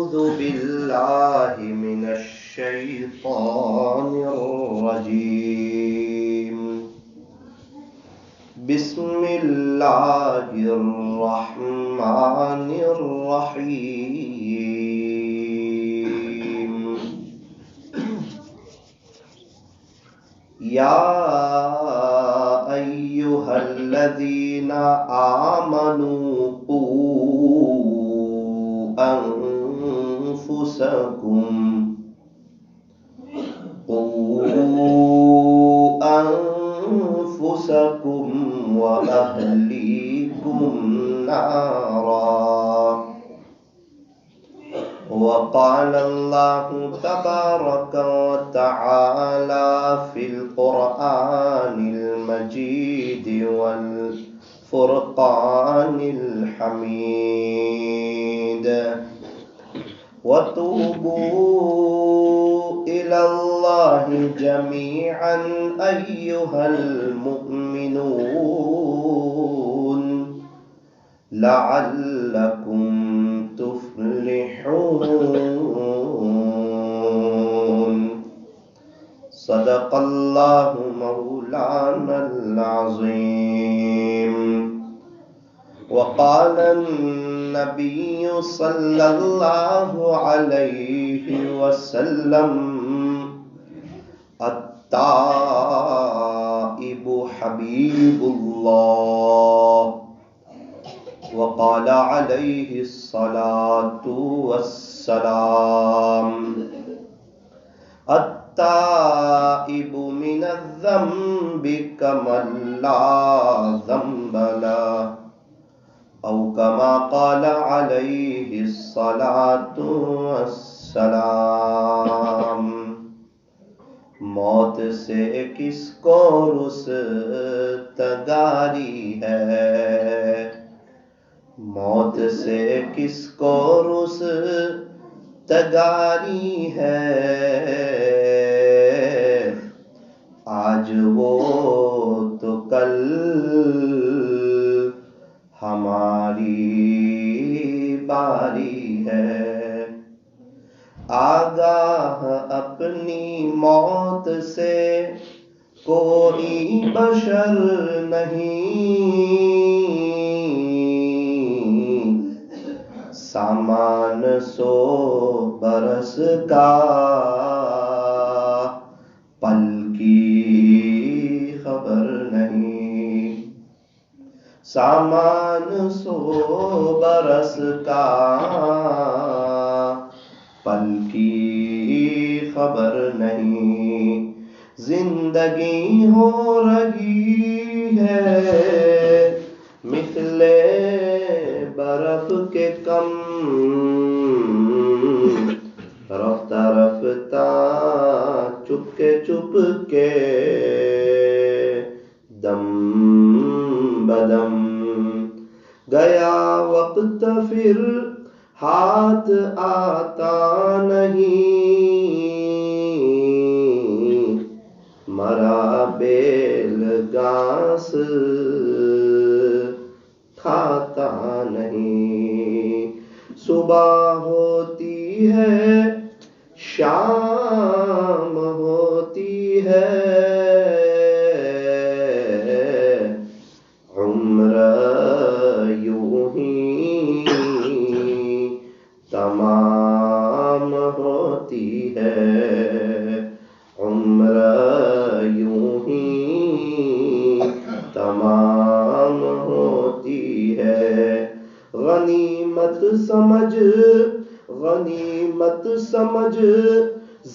أعوذ بالله من الشيطان الرجيم. بسم الله الرحمن الرحيم. يا أيها الذين آمنوا قوا أنفسكم وأهليكم نارا. وقال الله تبارك وتعالى في القرآن المجيد والفرقان الحميد: وتوبوا إلى الله جميعا أيها المؤمنون لعلكم تفلحون. صدق الله مولانا العظيم. وقال النبي صلى الله عليه وسلم: التائب حبيب الله. وقال عليه الصلاة والسلام: التائب من الذنب كمن لا ذنب له، أو كما قال عليه الصلاة والسلام. موت سے کس کو رستگاری ہے، موت سے کس کو رستگاری ہے، آج وہ تو کل ہماری باری ہے. آگاہ اپنی موت سے کوئی بشر نہیں، سامان 100 برس کا پل کی خبر نہیں، سامان 100 برس کا پل کی خبر نہیں. زندگی ہو رہی ہے مثل برف کے کم، رفتہ رفتہ چپ کے دم بدم. گیا وقت پھر ہاتھ آتا نہیں، مرا بیل گھاس کھاتا نہیں. صبح ہوتی ہے شام ہوتی ہے، عمر یوں ہی تمام ہوتی ہے، عمر یوں ہی تمام ہوتی ہے. غنیمت سمجھ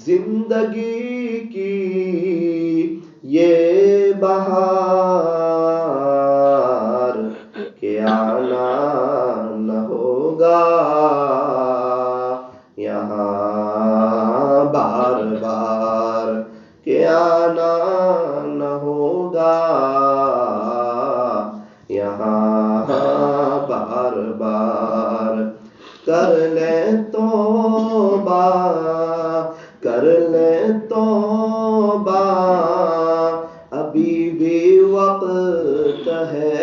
زندگی کی یہ بہار کہ آنا نہ ہوگا یہاں بار بار، کہ آنا نہ ہوگا یہاں بار بار. کر لے توبہ ابھی بھی وقت ہے،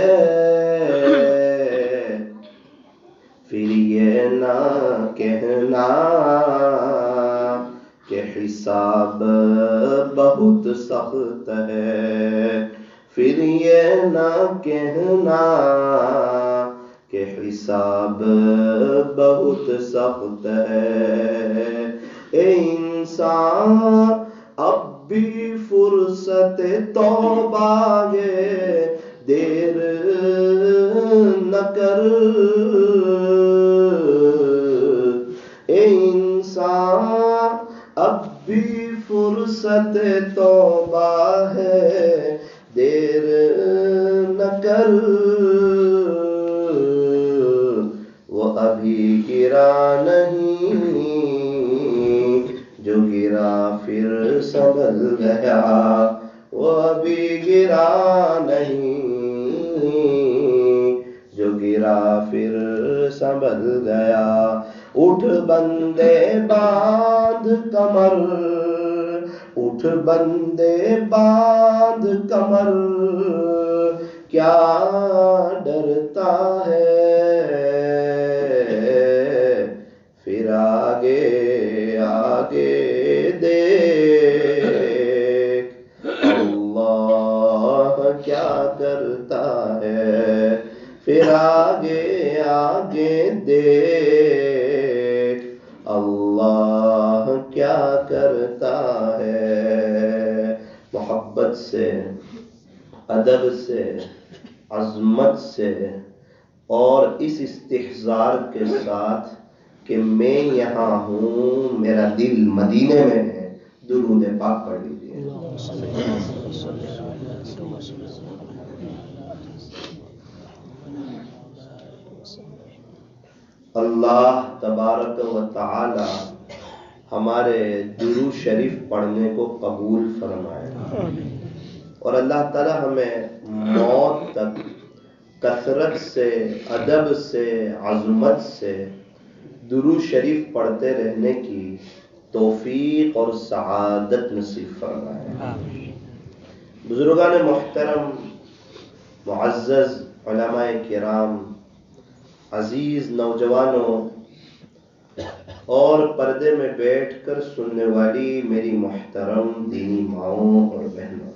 پھر یہ نہ کہ کہنا کہ حساب بہت سخت ہے، پھر یہ نہ کہنا کہ حساب بہت سخت ہے۔ اے انسان اب بھی فرصت توبہ ہے، دیر نہ کر۔ اے انسان اب بھی فرصت توبہ ہے، دیر نہ کر۔ وہ ابھی گرا نہیں جو گرا پھر سنبھل گیا، وہ ابھی گرا نہیں جو گرا پھر سنبھل گیا۔ اٹھ بندے باندھ کمر، اٹھ بندے باندھ کمر، کیا ڈرتا ہے؟ پھر آگے آگے دیکھ اللہ کیا کرتا ہے، پھر آگے آگے دیکھ اللہ کیا کرتا ہے۔ محبت سے، ادب سے، عظمت سے اور اس استحضار کے ساتھ کہ میں یہاں ہوں، میرا دل مدینے میں ہے، درود پاک پڑھ لیجیے۔ اللہ تبارک و تعالی ہمارے درود شریف پڑھنے کو قبول فرمائے، اور اللہ تعالی ہمیں موت تک کثرت سے، ادب سے، عظمت سے درود شریف پڑھتے رہنے کی توفیق اور سعادت نصیب فرمائے۔ بزرگان محترم، معزز علماء کرام، عزیز نوجوانوں اور پردے میں بیٹھ کر سننے والی میری محترم دینی ماؤں اور بہنوں،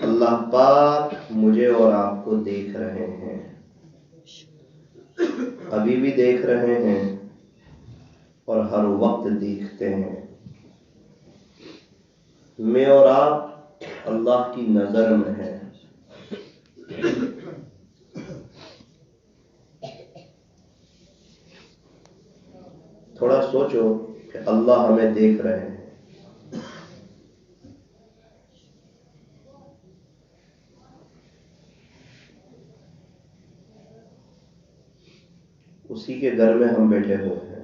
اللہ پاک مجھے اور آپ کو دیکھ رہے ہیں، ابھی بھی دیکھ رہے ہیں اور ہر وقت دیکھتے ہیں۔ میں اور آپ اللہ کی نظر میں ہیں۔ تھوڑا سوچو کہ اللہ ہمیں دیکھ رہے ہیں، اسی کے گھر میں ہم بیٹھے ہوئے ہیں۔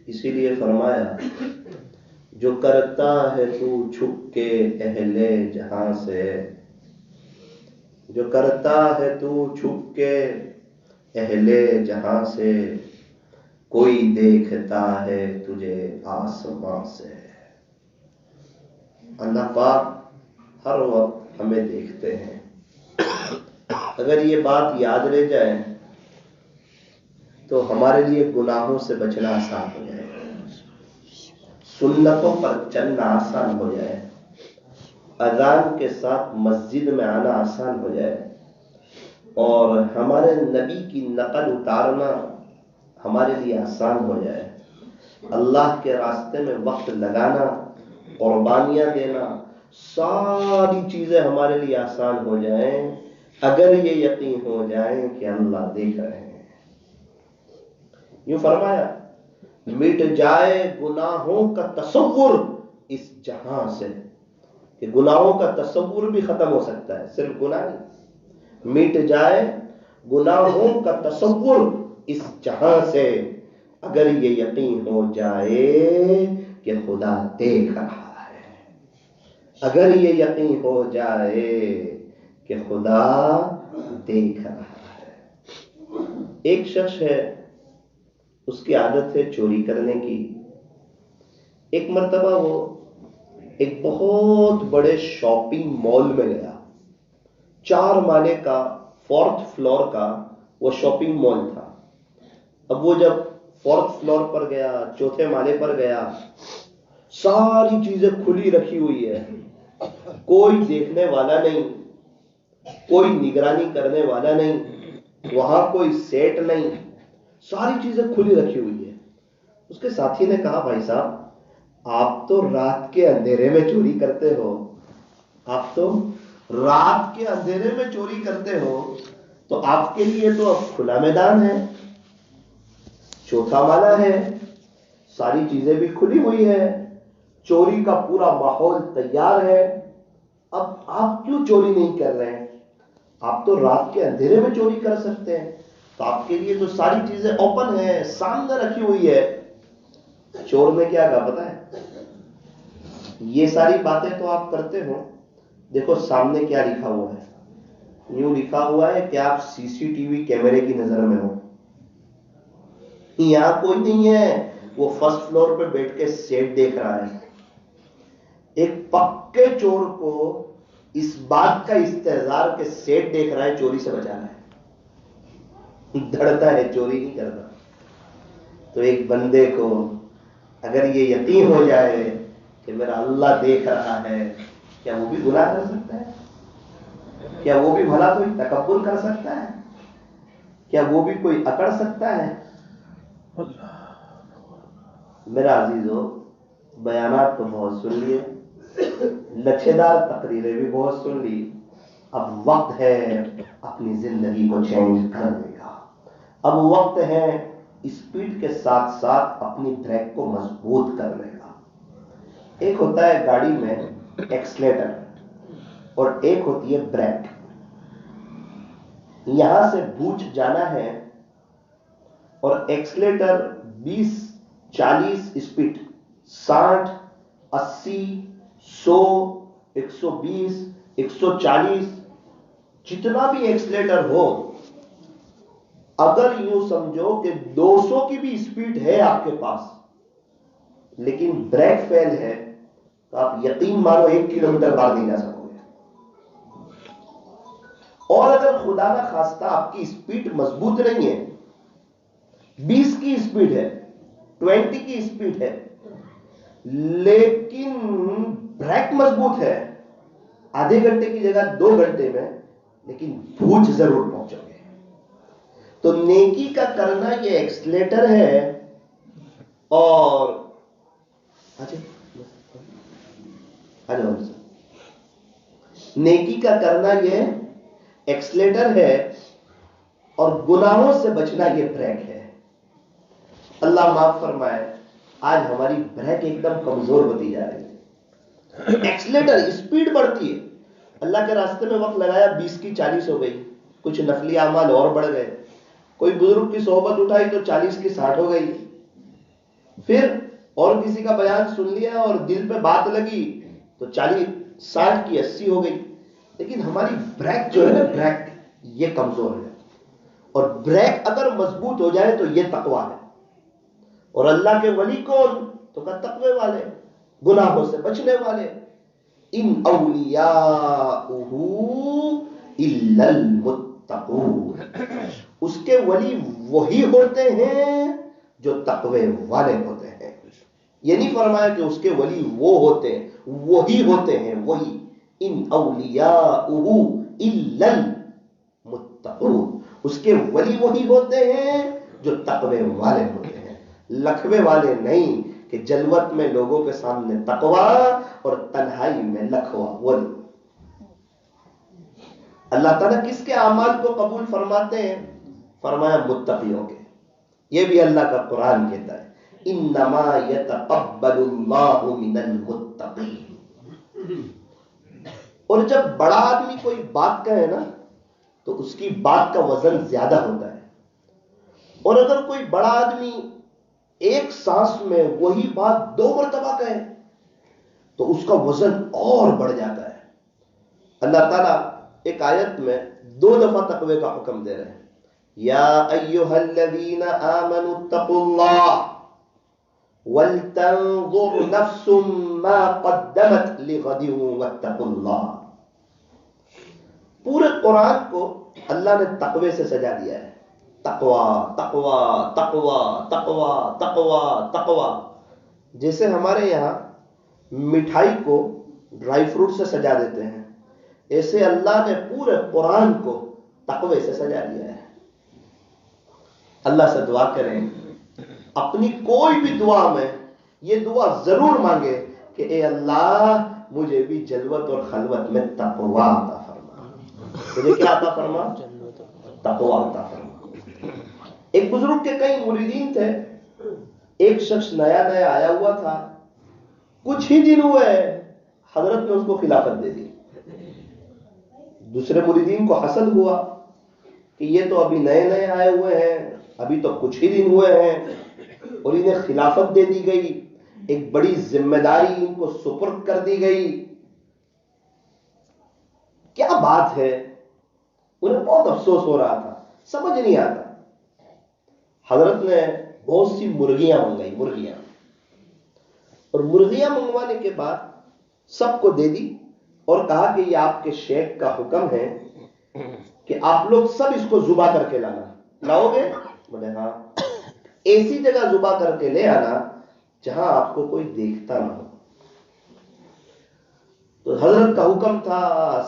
اسی لیے فرمایا جو کرتا ہے تو چھپ کے اہل جہاں سے، جو کرتا ہے تو چھپ کے اہل جہاں سے، کوئی دیکھتا ہے تجھے آسمان سے۔ اللہ پاک ہر وقت ہمیں دیکھتے ہیں۔ اگر یہ بات یاد رہ جائے تو ہمارے لیے گناہوں سے بچنا آسان ہو جائے، سنتوں پر چلنا آسان ہو جائے، اذان کے ساتھ مسجد میں آنا آسان ہو جائے، اور ہمارے نبی کی نقل اتارنا ہمارے لیے آسان ہو جائے، اللہ کے راستے میں وقت لگانا، قربانیاں دینا، ساری چیزیں ہمارے لیے آسان ہو جائیں اگر یہ یقین ہو جائے کہ اللہ دیکھ رہے ہیں۔ یوں فرمایا مٹ جائے گناہوں کا تصور اس جہاں سے، کہ گناہوں کا تصور بھی ختم ہو سکتا ہے، صرف گناہ نہیں۔ مٹ جائے گناہوں کا تصور اس جہاں سے، اگر یہ یقین ہو جائے کہ خدا دیکھ رہا ہے، اگر یہ یقین ہو جائے کہ خدا دیکھ رہا ہے۔ ایک شخص ہے، اس کی عادت ہے چوری کرنے کی۔ ایک مرتبہ وہ ایک بہت بڑے شاپنگ مال میں گیا، 4 مالے کا 4تھ فلور کا وہ شاپنگ مال تھا۔ اب وہ جب 4تھ فلور پر گیا، 4تھے مالے پر گیا، ساری چیزیں کھلی رکھی ہوئی ہے، کوئی دیکھنے والا نہیں، کوئی نگرانی کرنے والا نہیں، وہاں کوئی سیٹ نہیں، ساری چیزیں کھلی رکھی ہوئی ہے۔ اس کے ساتھی نے کہا بھائی صاحب آپ تو رات کے اندھیرے میں چوری کرتے ہو، آپ تو رات کے اندھیرے میں چوری کرتے ہو، تو آپ کے لیے تو اب کھلا میدان ہے، 4تھا مالا ہے، ساری چیزیں بھی کھلی ہوئی ہے، چوری کا پورا ماحول تیار ہے، اب آپ کیوں چوری نہیں کر رہے ہیں؟ آپ تو رات کے اندھیرے میں چوری کر سکتے ہیں، تو آپ کے لیے تو ساری چیزیں اوپن ہیں، سامنے رکھی ہوئی ہے۔ چور نے کیا کہا پتا ہے؟ یہ ساری باتیں تو آپ کرتے ہو، دیکھو سامنے کیا لکھا ہوا ہے، یوں لکھا ہوا ہے کہ آپ سی سی ٹی وی کیمرے کی نظر میں ہو، یہاں کوئی نہیں ہے، وہ 1st فلور پہ بیٹھ کے سیٹ دیکھ رہا ہے۔ ایک پکے چور کو اس بات کا استحضار کہ سیٹ دیکھ رہا ہے چوری سے بچانا ہے، ڈرتا ہے، چوری نہیں کرتا۔ تو ایک بندے کو اگر یہ یقین ہو جائے کہ میرا اللہ دیکھ رہا ہے، کیا وہ بھی گناہ کر سکتا ہے؟ کیا وہ بھی بھلا کوئی تکبر کر سکتا ہے؟ کیا وہ بھی کوئی اکڑ سکتا ہے؟ میرا عزیزو، بیانات تو بہت سن لیے، لچھےدار تقریریں بھی بہت سن لی، اب وقت ہے اپنی زندگی کو چینج کرنے کا، اب وقت ہے اسپیڈ کے ساتھ ساتھ اپنی بریک کو مضبوط کرنے کا۔ ایک ہوتا ہے گاڑی میں ایکسلیٹر اور ایک ہوتی ہے بریک۔ یہاں سے بوجھ جانا ہے اور ایکسلیٹر 20-40 اسپیڈ، 60 80 100 120 140 جتنا بھی ایکسلیٹر ہو، اگر یوں سمجھو کہ 200 کی بھی اسپیڈ ہے آپ کے پاس لیکن بریک فیل ہے، تو آپ یقین مانو 1 کلومیٹر باہر نہیں جا سکو گے۔ اور اگر خدا نہ خواستہ آپ کی اسپیڈ مضبوط نہیں ہے، 20 کی اسپیڈ ہے، 20 کی اسپیڈ ہے، لیکن بریک مضبوط ہے، آدھے گھنٹے کی جگہ 2 گھنٹے میں لیکن بھوج ضرور پہنچو گے۔ تو نیکی کا کرنا یہ ایکسلیٹر ہے، اور نیکی کا کرنا یہ ایکسلیٹر ہے اور گناہوں سے بچنا یہ بریک ہے۔ اللہ معاف فرمائے، آج ہماری بریک ایک دم کمزور ہوتی جا رہی ہے، ایکسلیٹر اسپیڈ بڑھتی ہے، اللہ کے راستے میں وقت لگایا 20 کی 40 ہو گئی، کچھ نفلی اعمال اور بڑھ گئے، کوئی بزرگ کی صحبت اٹھائی تو 40 کی 60 ہو گئی، پھر اور کسی کا بیان سن لیا اور دل پہ بات لگی تو 60 کی 80 ہو گئی، لیکن ہماری بریک جو ہے نا، بریک یہ کمزور ہے، اور بریک اگر مضبوط ہو جائے تو یہ تقویٰ ہے۔ اور اللہ کے ولی کون؟ تو کہ تقوی والے، گناہوں سے بچنے والے۔ ان اولیاءہ الا المتقون، اس کے ولی وہی ہوتے ہیں جو تقوی والے ہوتے ہیں۔ یہ نہیں فرمایا کہ اس کے ولی وہ ہوتے ہیں، وہی ہوتے ہیں، وہی۔ ان اولیاءہ الا المتقون، اس کے ولی وہی ہوتے ہیں جو تقوی والے ہوتے ہیں، لکھوے والے نہیں کہ جلوت میں لوگوں کے سامنے تقوی اور تنہائی میں لکھوا۔ ولی اللہ تعالیٰ کس کے اعمال کو قبول فرماتے ہیں؟ فرمایا متقیوں کے۔ یہ بھی اللہ کا قرآن کہتا ہے انما یتقبل اللہ من المتقین۔ اور جب بڑا آدمی کوئی بات کہے نا تو اس کی بات کا وزن زیادہ ہوتا ہے، اور اگر کوئی بڑا آدمی ایک سانس میں وہی بات 2 مرتبہ کہے تو اس کا وزن اور بڑھ جاتا ہے۔ اللہ تعالیٰ ایک آیت میں 2 دفعہ تقوی کا حکم دے رہے ہیں، یا ایھا الذین آمنوا اتقوا اللہ وَلْتَنظُرْ نَفْسٌ مَا قَدَّمَتْ لِغَدٍ وَاتَّقُوا اللَّهَ. پورے قرآن کو اللہ نے تقوی سے سجا دیا ہے. تقوی تقوی تقوی تقوی تقوی تقوی. جیسے ہمارے یہاں مٹھائی کو ڈرائی فروٹ سے سجا دیتے ہیں، ایسے اللہ نے پورے قرآن کو تقوی سے سجا دیا ہے. اللہ سے دعا کریں، اپنی کوئی بھی دعا میں یہ دعا ضرور مانگے کہ اے اللہ مجھے بھی جلوت اور خلوت میں تقوی عطا فرما. مجھے کیا عطا فرما؟ تقوی عطا فرما. ایک بزرگ کے کئی مریدین تھے. ایک شخص نیا نیا آیا ہوا تھا، کچھ ہی دن ہوئے حضرت نے اس کو خلافت دے دی. دوسرے مریدین کو حسد ہوا کہ یہ تو ابھی نئے نئے آئے ہوئے ہیں، ابھی تو کچھ ہی دن ہوئے ہیں اور انہیں خلافت دے دی گئی، ایک بڑی ذمہ داری ان کو سپرد کر دی گئی. کیا بات ہے؟ انہیں بہت افسوس ہو رہا تھا، سمجھ نہیں آتا. حضرت نے بہت سی مرغیاں منگائی، اور مرغیاں منگوانے کے بعد سب کو دے دی اور کہا کہ یہ آپ کے شیخ کا حکم ہے کہ آپ لوگ سب اس کو ذبح کر کے لانا. لاؤ گے؟ بولے ہاں. ایسی جگہ ذبح کر کے لے آنا جہاں آپ کو کوئی دیکھتا نہ ہو. تو حضرت کا حکم تھا.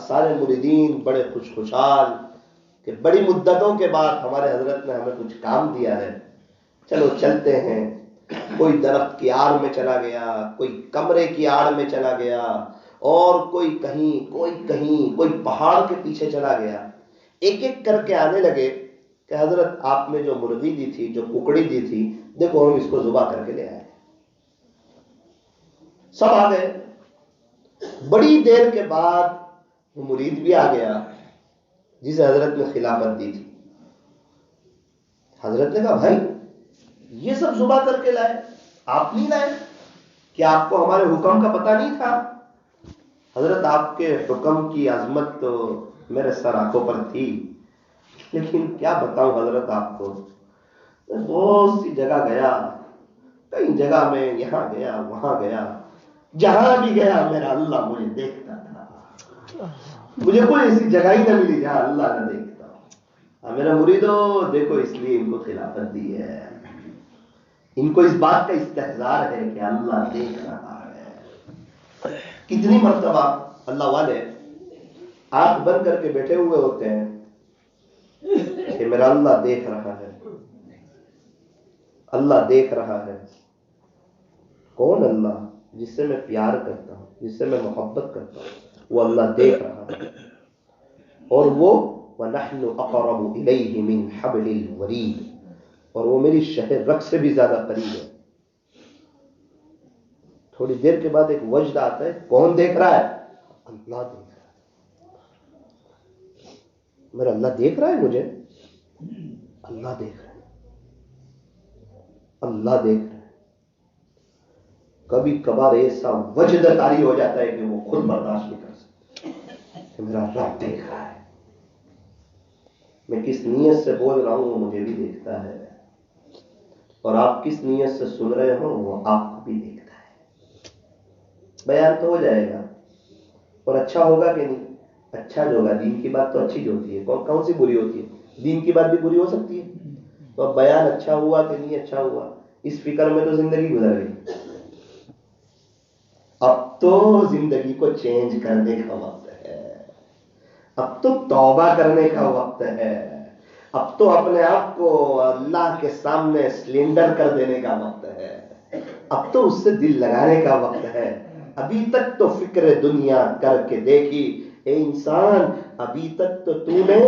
سارے مریدین بڑے خوشحال کہ بڑی مدتوں کے بعد ہمارے حضرت نے ہمیں کچھ کام دیا ہے، چلو چلتے ہیں. کوئی درخت کی آڑ میں چلا گیا، کوئی کمرے کی آڑ میں چلا گیا، اور کوئی کہیں کوئی پہاڑ کے پیچھے چلا گیا. ایک ایک کر کے آنے لگے کہ حضرت آپ نے جو مرغی دی تھی، جو ککڑی دی تھی، دیکھو ہم اس کو ذبح کر کے لے آئے. سب آ گئے. بڑی دیر کے بعد وہ مرید بھی آ گیا جسے حضرت نے خلافت دی تھی. حضرت نے کہا بھائی یہ سب ذبح کر کے لائے، آپ نہیں لائے؟ کیا آپ کو ہمارے حکم کا پتہ نہیں تھا؟ حضرت آپ کے حکم کی عظمت تو میرے سر آنکھوں پر تھی، لیکن کیا بتاؤں حضرت آپ کو، بہت سی جگہ گیا، کئی جگہ میں یہاں گیا وہاں گیا، جہاں بھی گیا میرا اللہ مجھے دیکھتا تھا. مجھے کوئی ایسی جگہ ہی نہ ملی جہاں اللہ نہ دیکھتا. میرا مریدو دیکھو اس لیے ان کو خلافت دی ہے، ان کو اس بات کا استحضار ہے کہ اللہ دیکھ رہا ہے. کتنی مرتبہ اللہ والے آنکھ بند کر کے بیٹھے ہوئے ہوتے ہیں کہ میرا اللہ دیکھ رہا ہے، اللہ دیکھ رہا ہے. کون اللہ؟ جس سے میں پیار کرتا ہوں، جس سے میں محبت کرتا ہوں، وہ اللہ دیکھ رہا ہے. اور وہ وَنَحْنُ أَقْرَبُ إِلَيْهِ مِنْ حَبْلِ الْوَرِيدِ، اور وہ میری شہر رگ سے بھی زیادہ قریب ہے. تھوڑی دیر کے بعد ایک وجد آتا ہے، کون دیکھ رہا ہے؟ اللہ دیکھ رہا ہے. میرا اللہ دیکھ رہا ہے مجھے؟ اللہ دیکھ رہا ہے، اللہ دیکھ رہا ہے. کبھی کبھار ایسا وجد طاری ہو جاتا ہے کہ وہ خود برداشت نہیں کر سکتا کہ میرا رب دیکھ رہا ہے. میں کس نیت سے بول رہا ہوں وہ مجھے بھی دیکھتا ہے، اور آپ کس نیت سے سن رہے ہو وہ آپ کو بھی دیکھتا ہے. بیان تو ہو جائے گا، اور اچھا ہوگا کہ نہیں؟ اچھا جو ہوگا. دین کی بات تو اچھی جو ہوتی ہے، کون سی بری ہوتی ہے؟ دین کی بات بھی بری ہو سکتی ہے. تو بیان اچھا ہوا کہ نہیں اچھا ہوا، اس فکر میں تو زندگی گزر گئی. اب تو زندگی کو چینج کرنے کا وقت ہے، اب تو توبہ کرنے کا وقت ہے، اب تو اپنے آپ کو اللہ کے سامنے سلنڈر کر دینے کا وقت ہے، اب تو اس سے دل لگانے کا وقت ہے. ابھی تک تو فکر دنیا کر کے دیکھی اے انسان، ابھی تک تو تو نے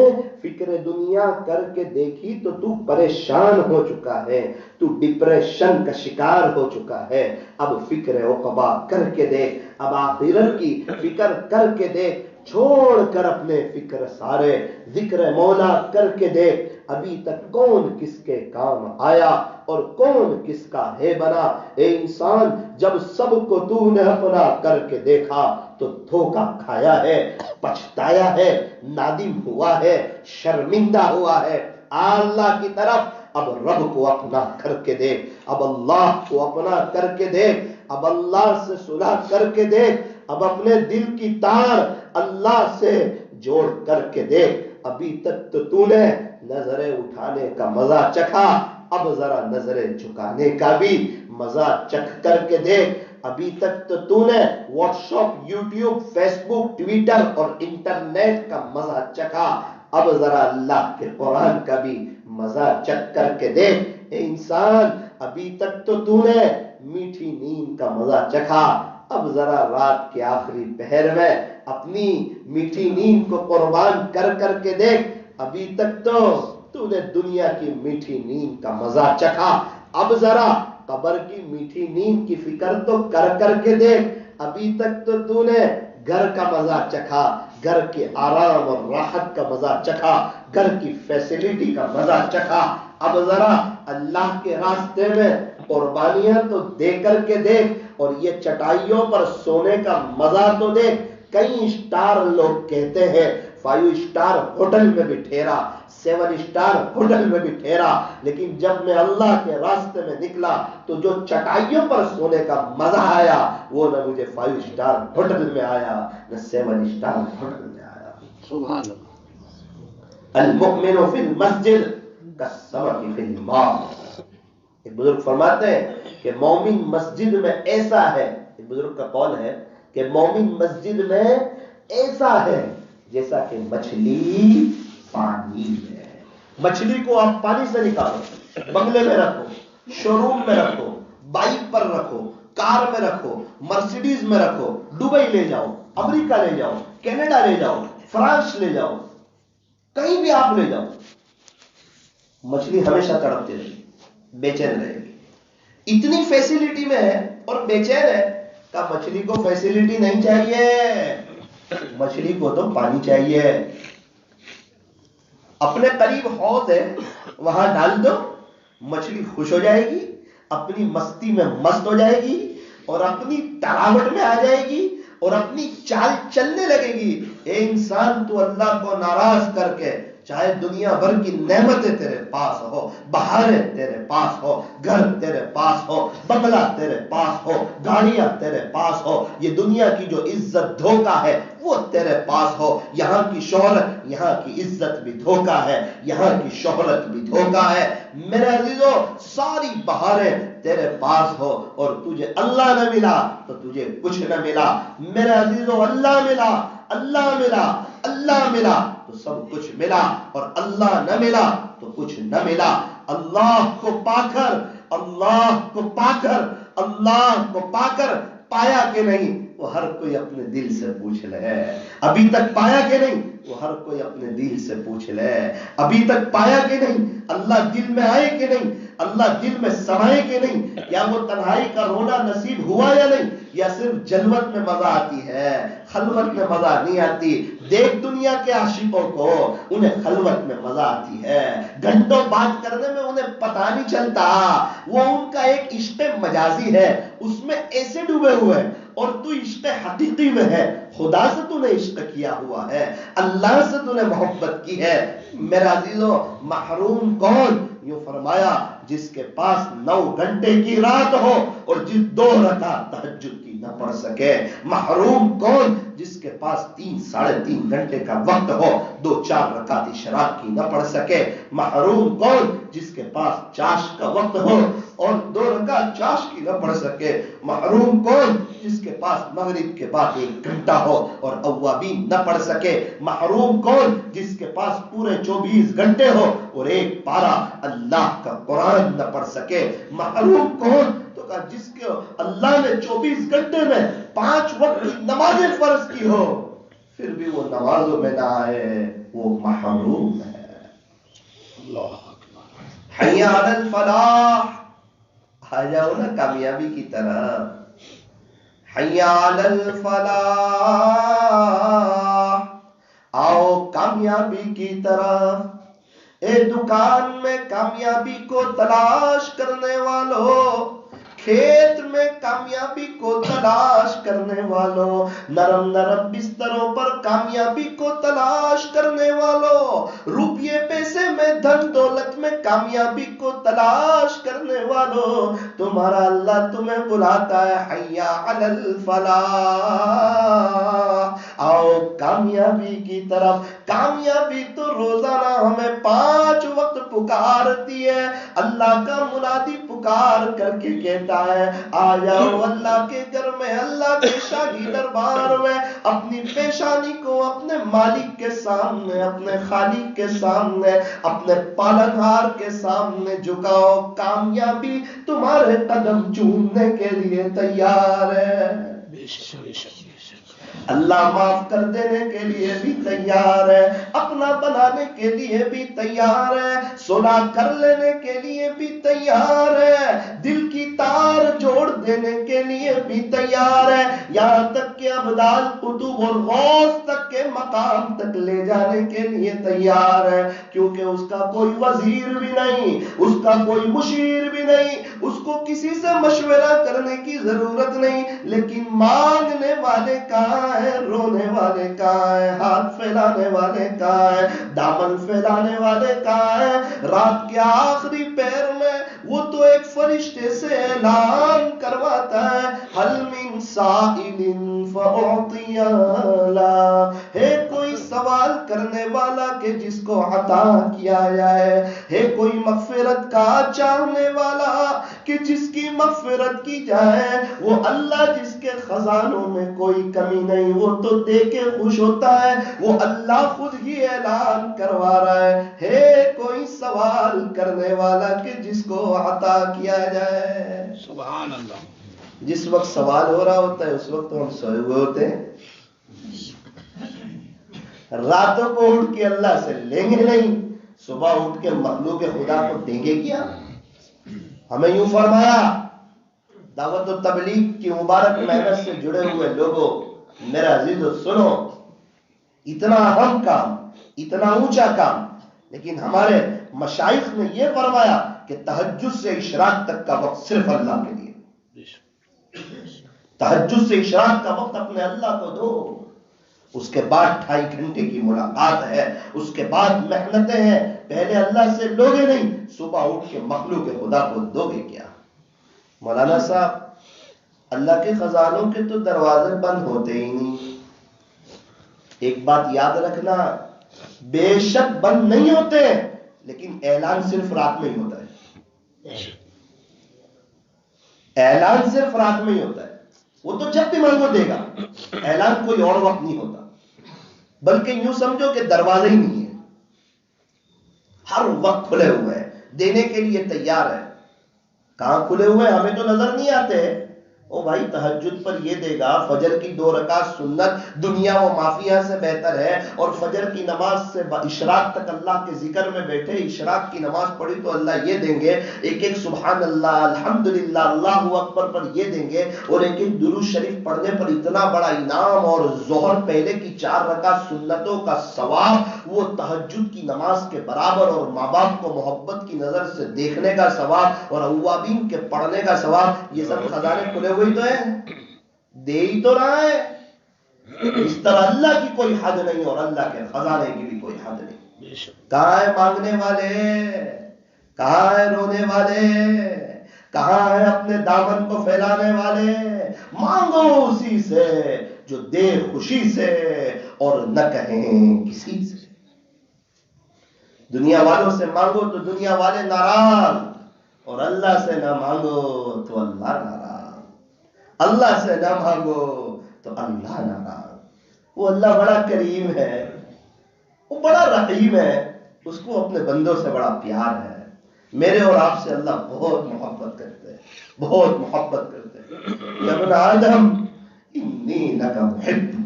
فکر دنیا کر کے دیکھی تو تو پریشان ہو چکا ہے، تو ڈپریشن کا شکار ہو چکا ہے. اب فکر عقبہ کر کے دیکھ، اب آخرت کی فکر کر کے دیکھ، چھوڑ کر اپنے فکر سارے ذکر مولا کر کے دیکھ. ابھی تک کون کس کے کام آیا اور کون کس کا ہے بنا. اے انسان جب سب کو تو نے اپنا کر کے دیکھا تو دھوکا کھایا ہے، پچھتایا ہے، نادم ہوا ہے، شرمندہ ہوا ہے. اللہ کی طرف اب رب کو اپنا کر کے دیکھ، اب اللہ کو اپنا کر کے دیکھ، اب اللہ سے صلح کر کے دیکھ، اب اپنے دل کی تار اللہ سے جوڑ کر کے دیکھ۔ ابھی تک تو نے نظریں اٹھانے کا مزہ چکھا، اب ذرا نظریں جھکانے کا بھی مزہ چکھ کر کے دیکھ۔ ابھی تک تو نے واٹس ایپ، یوٹیوب، فیس بک، ٹویٹر اور انٹرنیٹ کا مزہ چکھا، اب ذرا اللہ کے قرآن کا بھی مزہ چکھ کر کے دیکھ۔ اے انسان، ابھی تک تو نے میٹھی نیند کا مزہ چکھا، اب ذرا رات کے آخری پہر میں اپنی میٹھی نیند کو قربان کر کر کے دیکھ۔ ابھی تک تو نے دنیا کی میٹھی نیند کا مزہ چکھا، اب ذرا قبر کی میٹھی نیند کی فکر تو کر کر کے دیکھ۔ ابھی تک تو نے گھر کا مزہ چکھا، گھر کے آرام اور راحت کا مزہ چکھا، گھر کی فیسلٹی کا مزہ چکھا، اب ذرا اللہ کے راستے میں قربانیاں تو دے کر کے دیکھ، اور یہ چٹائیوں پر سونے کا مزہ تو دیکھ۔ کئی اسٹار لوگ کہتے ہیں 5 اسٹار ہوٹل میں بھی ٹھہرا، 7 اسٹار ہوٹل میں بھی ٹھہرا، لیکن جب میں اللہ کے راستے میں نکلا تو جو چٹائیوں پر سونے کا مزہ آیا وہ نہ مجھے 5 اسٹار ہوٹل میں آیا نہ 7 اسٹار ہوٹل میں آیا۔ سبحان اللہ۔ المؤمن فی المسجد کالسمک فی الماء۔ ایک بزرگ فرماتے ہیں کہ مومن مسجد میں ایسا ہے، ایک بزرگ کا قول ہے کہ مومن مسجد میں ایسا ہے جیسا کہ مچھلی پانی میں۔ مچھلی کو آپ پانی سے نکالو، بنگلے میں رکھو، شو روم میں رکھو، بائک پر رکھو، کار میں رکھو، مرسیڈیز میں رکھو، دبئی لے جاؤ، امریکہ لے جاؤ، کینیڈا لے جاؤ، فرانس لے جاؤ، کہیں بھی آپ لے جاؤ، مچھلی ہمیشہ تڑپتی رہے گی، بے چین رہے گی۔ اتنی فیسلٹی میں ہے اور بے چین ہے کہ مچھلی کو فیسلٹی نہیں چاہیے، مچھلی کو تو پانی چاہیے۔ اپنے قریب حوض ہے وہاں ڈال دو، مچھلی خوش ہو جائے گی، اپنی مستی میں مست ہو جائے گی اور اپنی تراوٹ میں آ جائے گی اور اپنی چال چلنے لگے گی۔ اے انسان، تو اللہ کو ناراض کر کے چاہے دنیا بھر کی نعمتیں تیرے پاس ہو، بہاریں تیرے پاس ہو، گھر تیرے پاس ہو، بنگلہ تیرے پاس ہو، گاڑیاں تیرے پاس ہو، یہ دنیا کی جو عزت دھوکہ ہے وہ تیرے پاس ہو، یہاں کی شہرت، یہاں کی عزت بھی دھوکہ ہے، یہاں کی شہرت بھی دھوکہ ہے، میرے عزیزو ساری بہاریں تیرے پاس ہو اور تجھے اللہ نہ ملا تو تجھے کچھ نہ ملا۔ میرے عزیزو اللہ ملا، اللہ ملا، اللہ ملا تو سب کچھ ملا، اور اللہ نہ ملا تو کچھ نہ ملا۔ اللہ کو پا کر، اللہ کو پا کر، اللہ کو پا کر پایا کہ نہیں وہ ہر کوئی اپنے دل سے پوچھ لے۔ ابھی تک پایا کہ نہیں وہ ہر کوئی اپنے دل سے پوچھ لے۔ ابھی تک پایا کہ نہیں، اللہ دل میں آئے کہ نہیں، اللہ دل میں سمائے کہ نہیں، کیا وہ تنہائی کا رونا نصیب ہوا یا نہیں، یا صرف جلوت میں مزہ آتی ہے، خلوت میں مزہ نہیں آتی۔ دیکھ دنیا کے عاشقوں کو، انہیں خلوت میں مزہ آتی ہے، گھنٹوں بات کرنے میں انہیں پتہ نہیں چلتا، وہ ان کا ایک عشق مجازی ہے، اس میں ایسے ڈوبے ہوئے، اور تو عشق حقیقی میں ہے، خدا سے تو نے عشق کیا ہوا ہے، اللہ سے تو نے محبت کی ہے۔ میرا عزیزو، محروم کون؟ یوں فرمایا جس کے پاس 9 گھنٹے کی رات ہو اور جس 2 رکعت تہجد کی نہ پڑھ سکے۔ محروم کون؟ جس کے پاس 3 ساڑھے 3 گھنٹے کا وقت ہو، 2-4 رکعت اشراق کی نہ پڑھ سکے۔ محروم کون؟ جس کے پاس چاش کا وقت ہو اور 2 رکعت چاش کی نہ پڑھ سکے۔ محروم کون؟ جس کے پاس مغرب کے بعد 1 گھنٹہ ہو اور اوابین نہ پڑھ سکے۔ محروم کون؟ جس کے پاس پورے 24 گھنٹے ہو اور 1 پارہ اللہ کا قرآن نہ پڑھ سکے۔ محروم کون؟ تو کہا جس کو اللہ نے 24 گھنٹے میں 5 وقت کی نمازیں فرض کی ہو پھر بھی وہ نمازوں میں نہ آئے، وہ محروم ہے۔ اللہ حی علی الفلاح، آ جاؤ نا کامیابی کی طرف۔ حی علی الفلاح، آؤ کامیابی کی طرف۔ اے دکان میں کامیابی کو تلاش کرنے والوں، کھیت میں کامیابی کو تلاش کرنے والوں، نرم نرم بستروں پر کامیابی کو تلاش کرنے والوں، روپیے پیسے میں دھن دولت میں کامیابی کو تلاش کرنے والوں، تمہارا اللہ تمہیں بلاتا ہے حی علی الفلاح، آؤ کامیابی کی طرف۔ کامیابی تو روزانہ ہمیں 5 وقت پکارتی ہے، اللہ کا منادی پکار کر کے کہتا ہے آ جاؤ اللہ کے گھر میں، اللہ کے شاہی دربار میں، اپنی پیشانی کو اپنے مالک کے سامنے، اپنے خالق کے سامنے، اپنے پالنہار کے سامنے جھکاؤ۔ کامیابی تمہارے قدم چومنے کے لیے تیار ہے، بے شک بے شک بے شک۔ اللہ معاف کر دینے کے لیے بھی تیار ہے، اپنا بنانے کے لیے بھی تیار ہے، صلح کر لینے کے لیے بھی تیار ہے، دل کی تار جوڑ دینے کے لیے بھی تیار ہے، یہاں تک کہ ابدال قطب اور غوث تک کے مقام تک لے جانے کے لیے تیار ہے، کیونکہ اس کا کوئی وزیر بھی نہیں، اس کا کوئی مشیر بھی نہیں، اس کو کسی سے مشورہ کرنے کی ضرورت نہیں، لیکن مانگنے والے کہاں ہے، رونے والے کہاں ہے، ہاتھ پھیلانے والے کہاں ہے، دامن پھیلانے والے کہاں ہے؟ رات کے آخری پہر میں وہ تو ایک فرشتے سے اعلان کرواتا ہے حل من سائل فأعطی لا، ہے کوئی سوال کرنے والا کہ جس کو عطا کیا جائے، ہے کوئی مغفرت کا چاہنے والا کہ جس کی مغفرت کی جائے، وہ اللہ جس کے خزانوں میں کوئی کمی نہیں، وہ تو دے کے خوش ہوتا ہے، وہ اللہ خود ہی اعلان کروا رہا ہے کوئی سوال کرنے والا کہ جس کو عطا کیا جائے۔ سبحان اللہ۔ جس وقت سوال ہو رہا ہوتا ہے اس وقت تو ہم سوئے ہوئے ہوتے ہیں، راتوں کو اٹھ کے اللہ سے لیں گے نہیں، صبح اٹھ کے مخلوق خدا کو دیں گے کیا؟ ہمیں یوں فرمایا دعوت و تبلیغ کی مبارک محنت سے جڑے ہوئے لوگوں، میرا عزیزو سنو، اتنا اہم کام، اتنا اونچا کام، لیکن ہمارے مشائخ نے یہ فرمایا کہ تہجد سے اشراق تک کا وقت صرف اللہ کے لیے، تہجد سے اشراق کا وقت اپنے اللہ کو دو، اس کے بعد 2.5 گھنٹے کی ملاقات ہے، اس کے بعد محنتیں ہیں، پہلے اللہ سے لوگے نہیں، صبح اٹھ کے مخلوق خدا کو دو گے کیا؟ مولانا صاحب اللہ کے خزانوں کے تو دروازے بند ہوتے ہی نہیں، ایک بات یاد رکھنا، بے شک بند نہیں ہوتے، لیکن اعلان صرف رات میں ہی ہوتا ہے، اعلان صرف رات میں ہی ہوتا ہے، وہ تو جب بھی مانگو دے گا، اعلان کوئی اور وقت نہیں ہوتا، بلکہ یوں سمجھو کہ دروازے ہی نہیں ہے، ہر وقت کھلے ہوئے ہیں، دینے کے لیے تیار ہے۔ کہاں کھلے ہوئے ہمیں تو نظر نہیں آتے، او بھائی تہجد پر یہ دے گا، فجر کی 2 رکعت سنت دنیا و مافیہ سے بہتر ہے، اور فجر کی نماز سے اشراق تک اللہ کے ذکر میں بیٹھے، اشراق کی نماز پڑھی تو اللہ یہ دیں گے، ایک ایک سبحان اللہ الحمدللہ اللہ اکبر پر یہ دیں گے، اور ایک ایک درود شریف پڑھنے پر اتنا بڑا انعام، اور ظہر پہلے کی 4 رکعت سنتوں کا ثواب وہ تہجد کی نماز کے برابر، اور ماں باپ کو محبت کی نظر سے دیکھنے کا ثواب، اور اوابین کے پڑھنے کا ثواب، یہ سب خزانے کھلے ہوئے تو ہے، دے ہی تو رہا ہے۔ اس طرح اللہ کی کوئی حد نہیں، اور اللہ کے خزانے کی بھی کوئی حد نہیں۔ کہاں ہے مانگنے والے، کہاں ہے رونے والے، کہاں ہے اپنے دامن کو پھیلانے والے؟ مانگو اسی سے جو دے خوشی سے اور نہ کہیں کسی سے۔ دنیا والوں سے مانگو تو دنیا والے ناراض، اور اللہ سے نہ مانگو تو اللہ ناراض، اللہ سے نہ مانگو تو اللہ ناراض۔ وہ اللہ بڑا کریم ہے، وہ بڑا رحیم ہے، اس کو اپنے بندوں سے بڑا پیار ہے۔ میرے اور آپ سے اللہ بہت محبت کرتے ہیں، بہت محبت کرتے ہیں۔ یا ابن آدم انی لک محب،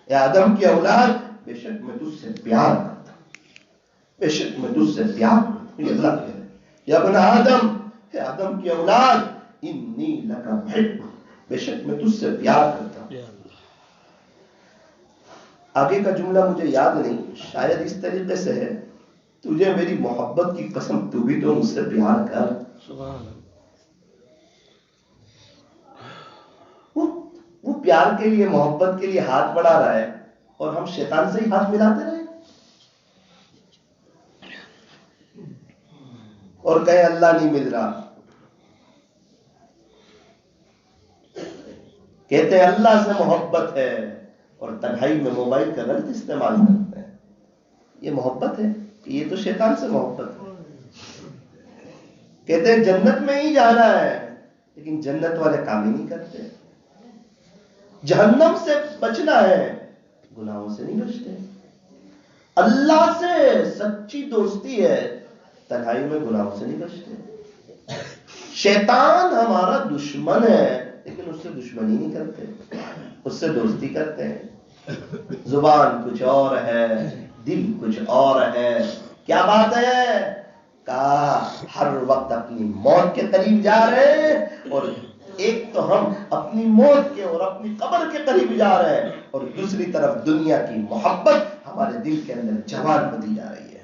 اے آدم کی اولاد بے شک میں تجھ سے پیار کرتا ہوں، بے شک میں تجھ سے پیار کرتا ہوں، یہ اللہ کہہ رہے ہیں۔ یا ابن آدم، اے آدم کی اولاد انی لک محب، بے شک میں تجھ سے پیار کرتا ہوں۔ آگے کا جملہ مجھے یاد نہیں، شاید اس طریقے سے ہے، تجھے میری محبت کی قسم تو بھی تو مجھ سے پیار کر۔ پیار کے لیے محبت کے لیے ہاتھ بڑھا رہا ہے اور ہم شیطان سے ہی ہاتھ ملاتے رہے اور کہیں اللہ نہیں مل رہا. کہتے ہیں اللہ سے محبت ہے اور تنہائی میں موبائل کا غلط استعمال کرتے ہیں. یہ محبت ہے؟ یہ تو شیطان سے محبت ہے. کہتے ہیں جنت میں ہی جانا ہے لیکن جنت والے کام ہی نہیں کرتے. جہنم سے بچنا ہے گناہوں سے نہیں بچتے. اللہ سے سچی دوستی ہے تنہائی میں گناہوں سے نہیں بچتے. شیطان ہمارا دشمن ہے لیکن اس سے دشمنی نہیں کرتے, اس سے دوستی کرتے ہیں. زبان کچھ اور ہے, دل کچھ اور ہے. کیا بات ہے؟ کہا ہر وقت اپنی موت کے قریب جا رہے ہیں اور ایک تو ہم اپنی موت کے اور اپنی قبر کے قریب جا رہے ہیں اور دوسری طرف دنیا کی محبت ہمارے دل کے اندر جوان ہوتی جا رہی ہے.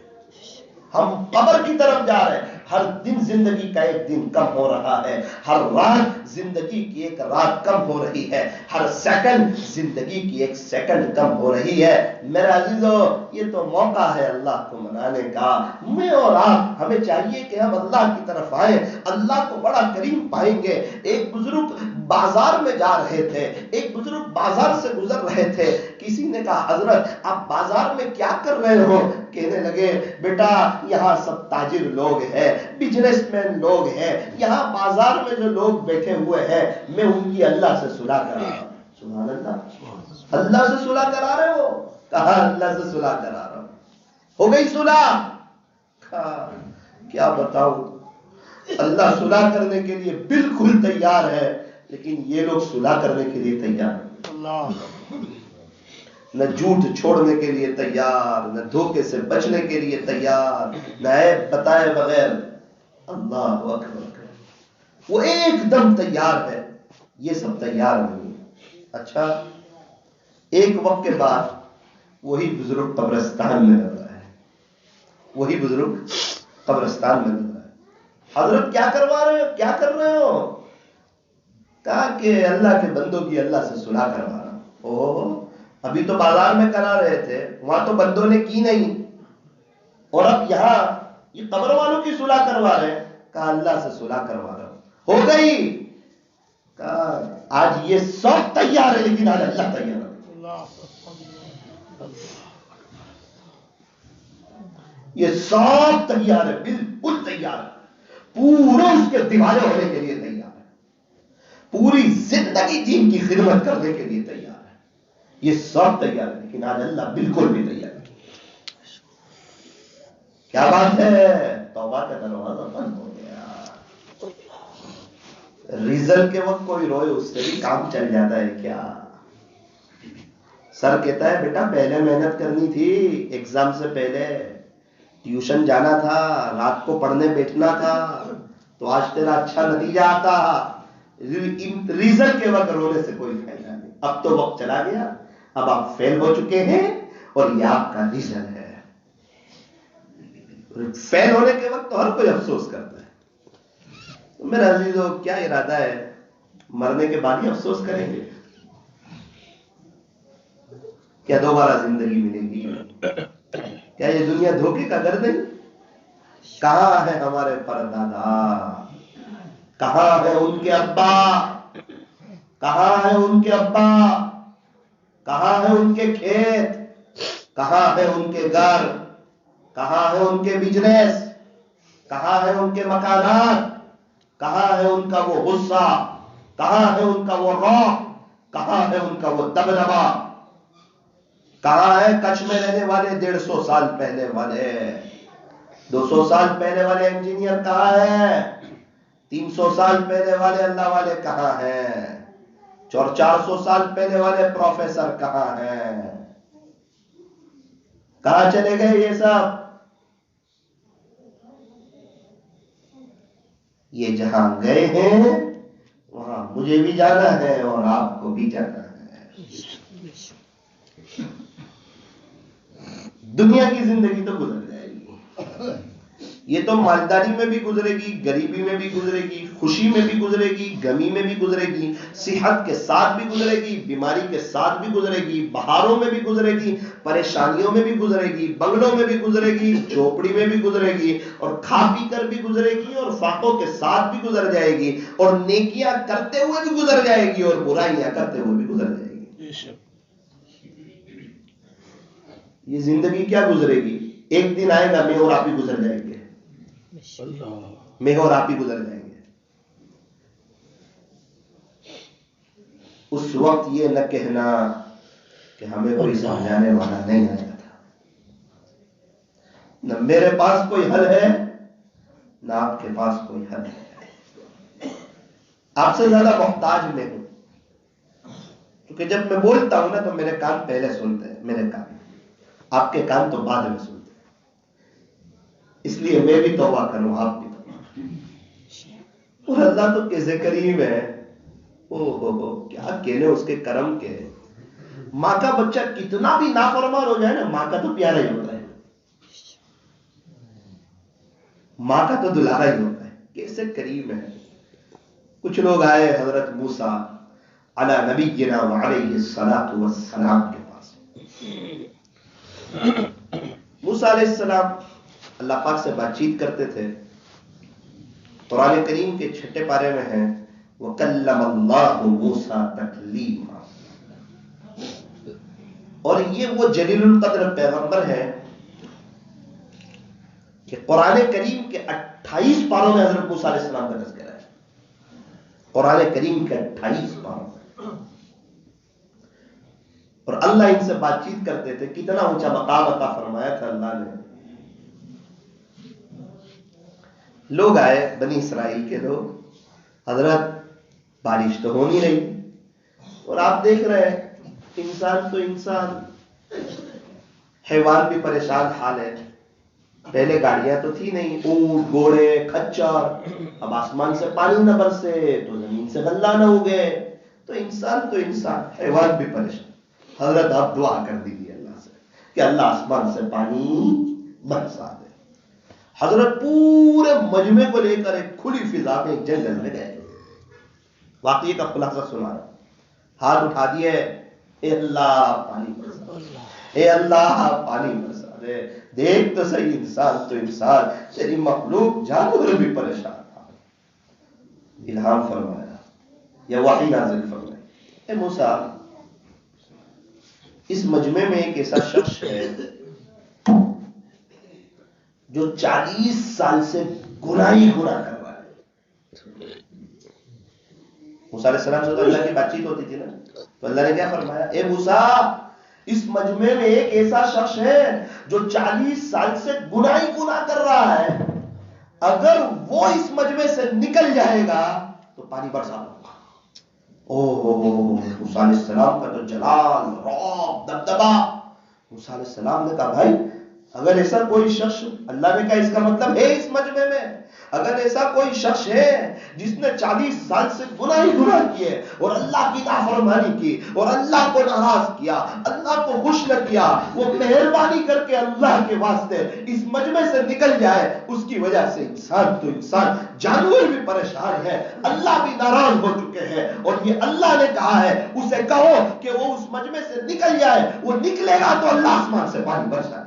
ہم قبر کی طرف جا رہے ہیں. ہر دن زندگی کا ایک دن کم ہو رہا ہے, ہر رات زندگی کی ایک رات کم ہو رہی ہے, ہر سیکنڈ زندگی کی ایک سیکنڈ کم ہو رہی ہے. میرے عزیزو, یہ تو موقع ہے اللہ کو منانے کا. میں اور آپ ہمیں چاہیے کہ ہم اللہ کی طرف آئیں, اللہ کو بڑا کریم پائیں گے. ایک بزرگ بازار میں جا رہے تھے, ایک بزرگ بازار سے گزر رہے تھے. کسی نے کہا حضرت آپ بازار میں کیا کر رہے ہو؟ کہنے لگے بیٹا یہاں سب تاجر لوگ ہیں, بزنس مین لوگ ہیں, یہاں بازار میں جو لوگ بیٹھے ہوئے ہیں میں ان کی اللہ سے صلح کرا رہا ہوں. سبحان اللہ, اللہ سے صلح کرا رہے ہو؟ کہا اللہ سے صلح کرا رہا ہوں. ہو گئی صلح؟ کہا کیا بتاؤں, اللہ صلح کرنے کے لیے بالکل تیار ہے لیکن یہ لوگ صلح کرنے کے لیے تیار ہیں. نہ جھوٹ چھوڑنے کے لیے تیار, نہ دھوکے سے بچنے کے لیے تیار, نہ عیب بتائے بغیر. اللہ اکبر, وہ ایک دم تیار ہے, یہ سب تیار نہیں. اچھا, ایک وقت کے بعد وہی بزرگ قبرستان میں رہ رہا ہے, وہی بزرگ قبرستان میں رہ رہا ہے. حضرت کیا کروا رہے ہو, کیا کر رہے ہو؟ کہا کہ اللہ کے بندوں کی اللہ سے صلح کروا رہا ہوں. اوہ, ابھی تو بازار میں کرا رہے تھے, وہاں تو بندوں نے کی نہیں, اور اب یہاں یہ قبر والوں کی صلح کروا رہے ہیں. کہا اللہ سے صلح کروا رہا ہوں. ہو گئی؟ کہا آج یہ سب تیار ہے لیکن آج اللہ تیار ہے. یہ سب تیار ہے, بالکل تیار ہے, پورا اس کے دیوانے ہونے کے لیے تیار ہے, پوری زندگی دین کی خدمت کرنے کے لیے تیار ہے. یہ سب تیار ہے لیکن آج اللہ بالکل بھی تیار ہے. کیا بات ہے؟ توبہ کا دروازہ بند ہو گیا. ریزلٹ کے وقت کوئی روئے اس سے بھی کام چل جاتا ہے کیا؟ سر کہتا ہے بیٹا پہلے محنت کرنی تھی, ایگزام سے پہلے ٹیوشن جانا تھا, رات کو پڑھنے بیٹھنا تھا, تو آج تیرا اچھا نتیجہ آتا. ریزلٹ کے وقت رونے سے کوئی فائدہ نہیں. اب تو وقت چلا گیا, اب آپ فیل ہو چکے ہیں اور یہ آپ کا ریزلٹ ہے. فیل ہونے کے وقت تو ہر کوئی افسوس کرتا ہے. میرے عزیزو, کیا ارادہ ہے, مرنے کے بعد ہی افسوس کریں گے؟ کیا دوبارہ زندگی ملے گی؟ کیا یہ دنیا دھوکے کا گھر نہیں؟ کہاں ہے ہمارے پردادا, کہاں ہے ان کے ابا, کہاں ہے ان کے ابا, کہاں ہے ان کے کھیت, کہاں ہے ان کے گھر, کہاں ہے ان کے بزنس, کہاں ہے ان کے مکانات, کہاں ہے ان کا وہ غصہ, کہاں ہے ان کا وہ روح, کہاں ہے ان کا وہ دبدبا, کہاں ہے کچھ میں رہنے والے 150 سال پہلے والے, 200 سال پہلے والے انجینئر کہاں ہے, 300 سال پہلے والے اللہ والے کہاں ہیں, 400 سال پہلے والے پروفیسر کہاں ہیں, کہاں چلے گئے یہ سب؟ یہ جہاں گئے ہیں وہاں مجھے بھی جانا ہے اور آپ کو بھی جانا ہے. دنیا کی زندگی تو گزر جائے گی, یہ تو مالداری میں بھی گزرے گی، غریبی میں بھی گزرے گی، خوشی میں بھی گزرے گی، غمی میں بھی گزرے گی، صحت کے ساتھ بھی گزرے گی، بیماری کے ساتھ بھی گزرے گی، بہاروں میں بھی گزرے گی، پریشانیوں میں بھی گزرے گی، بنگلوں میں بھی گزرے گی، جھوپڑی میں بھی گزرے گی، اور کھا پی کر بھی گزرے گی، اور فاقوں کے ساتھ بھی گزر جائے گی، اور نیکیاں کرتے ہوئے بھی گزر جائے گی، اور برائیاں کرتے ہوئے بھی گزر جائے گی۔ یہ زندگی کیا گزرے گی؟ ایک دن آئے گا میں اور آپ ہی گزر جائیں گے، میں اور آپ ہی گزر جائیں گے۔ اس وقت یہ نہ کہنا کہ ہمیں کوئی سمجھانے والا نہیں آیا تھا، نہ میرے پاس کوئی حل ہے نہ آپ کے پاس کوئی حل ہے، آپ سے زیادہ محتاج میں ہوں، کیونکہ جب میں بولتا ہوں نا تو میرے کان پہلے سنتے ہیں، میرے کان، آپ کے کان تو بعد میں سنتے ہیں، اس لیے میں بھی توبہ کروں، آپ بھی توبہ۔ اور اللہ تو کیسے کریم ہے، کیا کہنے اس کے کرم کے۔ ماں کا بچہ کتنا بھی نافرمان ہو جائے نا، ماں کا تو پیارا ہی ہوتا ہے، ماں کا تو دلارا ہی ہوتا ہے، کیسے کریم ہے۔ کچھ لوگ آئے حضرت موسیٰ علی نبینا وعلیہ الصلاۃ والسلام کے پاس۔ موسیٰ علیہ السلام اللہ پاک سے بات چیت کرتے تھے، قرآن کریم کے 6 پارے میں ہیں وَكَلَّمَ اللَّهُ مُوسَىٰ تَكْلِيمًا، اور یہ وہ جلیل القدر پیغمبر ہے کہ قرآن کریم کے 28 پاروں میں حضرت موسیٰ علیہ السلام کا تذکرہ ہے، قرآن کریم کے 28 پاروں میں، اور اللہ ان سے بات چیت کرتے تھے۔ کتنا اونچا مقام عطا فرمایا تھا اللہ نے۔ لوگ آئے، بنی اسرائیل کے لوگ، حضرت بارش تو ہو نہیں رہی، اور آپ دیکھ رہے ہیں انسان تو انسان، حیوان بھی پریشان حال ہے۔ پہلے گاڑیاں تو تھی نہیں، اونٹ، گھوڑے، کھچر، اب آسمان سے پانی نہ برسے تو زمین سے غلہ نہ اگے، تو انسان، حیوان بھی پریشان۔ حضرت آپ دعا کر دیجیے اللہ سے کہ اللہ آسمان سے پانی برسا دے۔ حضرت پورے مجمع کو لے کر ایک کھلی فضا میں ایک جنگل میں گئے، واقعے کا خلاصہ سنا رہا، ہاتھ اٹھا دیے، اے اللہ پانی برسا، اے اللہ پانی برسا دے۔ دیکھ تو صحیح، انسان تو انسان، تیری مخلوق جانور بھی پریشان تھا۔ الہام فرمایا یا وحی نازل فرمایا، اے موسیٰ، اس مجمع میں ایک ایسا شخص ہے جو 40 سال سے گناہ ہی گناہ کر رہا ہے۔ موسیٰ علیہ السلام سے تو اللہ کی بات چیت ہوتی تھی نا، تو اللہ نے کیا فرمایا، اے موسیٰ، اس مجمع میں ایک ایسا شخص ہے جو 40 سال سے گناہ ہی گناہ کر رہا ہے، اگر وہ اس مجمع سے نکل جائے گا تو پانی برسا دوں گا۔ موسیٰ علیہ السلام کا تو جلال، رعب، دبدبا۔ موسیٰ علیہ السلام نے کہا بھائی اگر ایسا کوئی شخص، اللہ نے کہا اس کا مطلب ہے اس مجمع میں اگر ایسا کوئی شخص ہے جس نے 40 سال سے گناہ ہی گناہ کیے اور اللہ کی نافرمانی کی اور اللہ کو ناراض کیا، اللہ کو خوش نہ کیا، وہ مہربانی کر کے اللہ کے واسطے اس مجمع سے نکل جائے، اس کی وجہ سے انسان تو انسان، جانور بھی پریشان ہے، اللہ بھی ناراض ہو چکے ہیں، اور یہ اللہ نے کہا ہے اسے کہو کہ وہ اس مجمع سے نکل جائے، وہ نکلے گا تو اللہ آسمان سے پانی برسا دے گا۔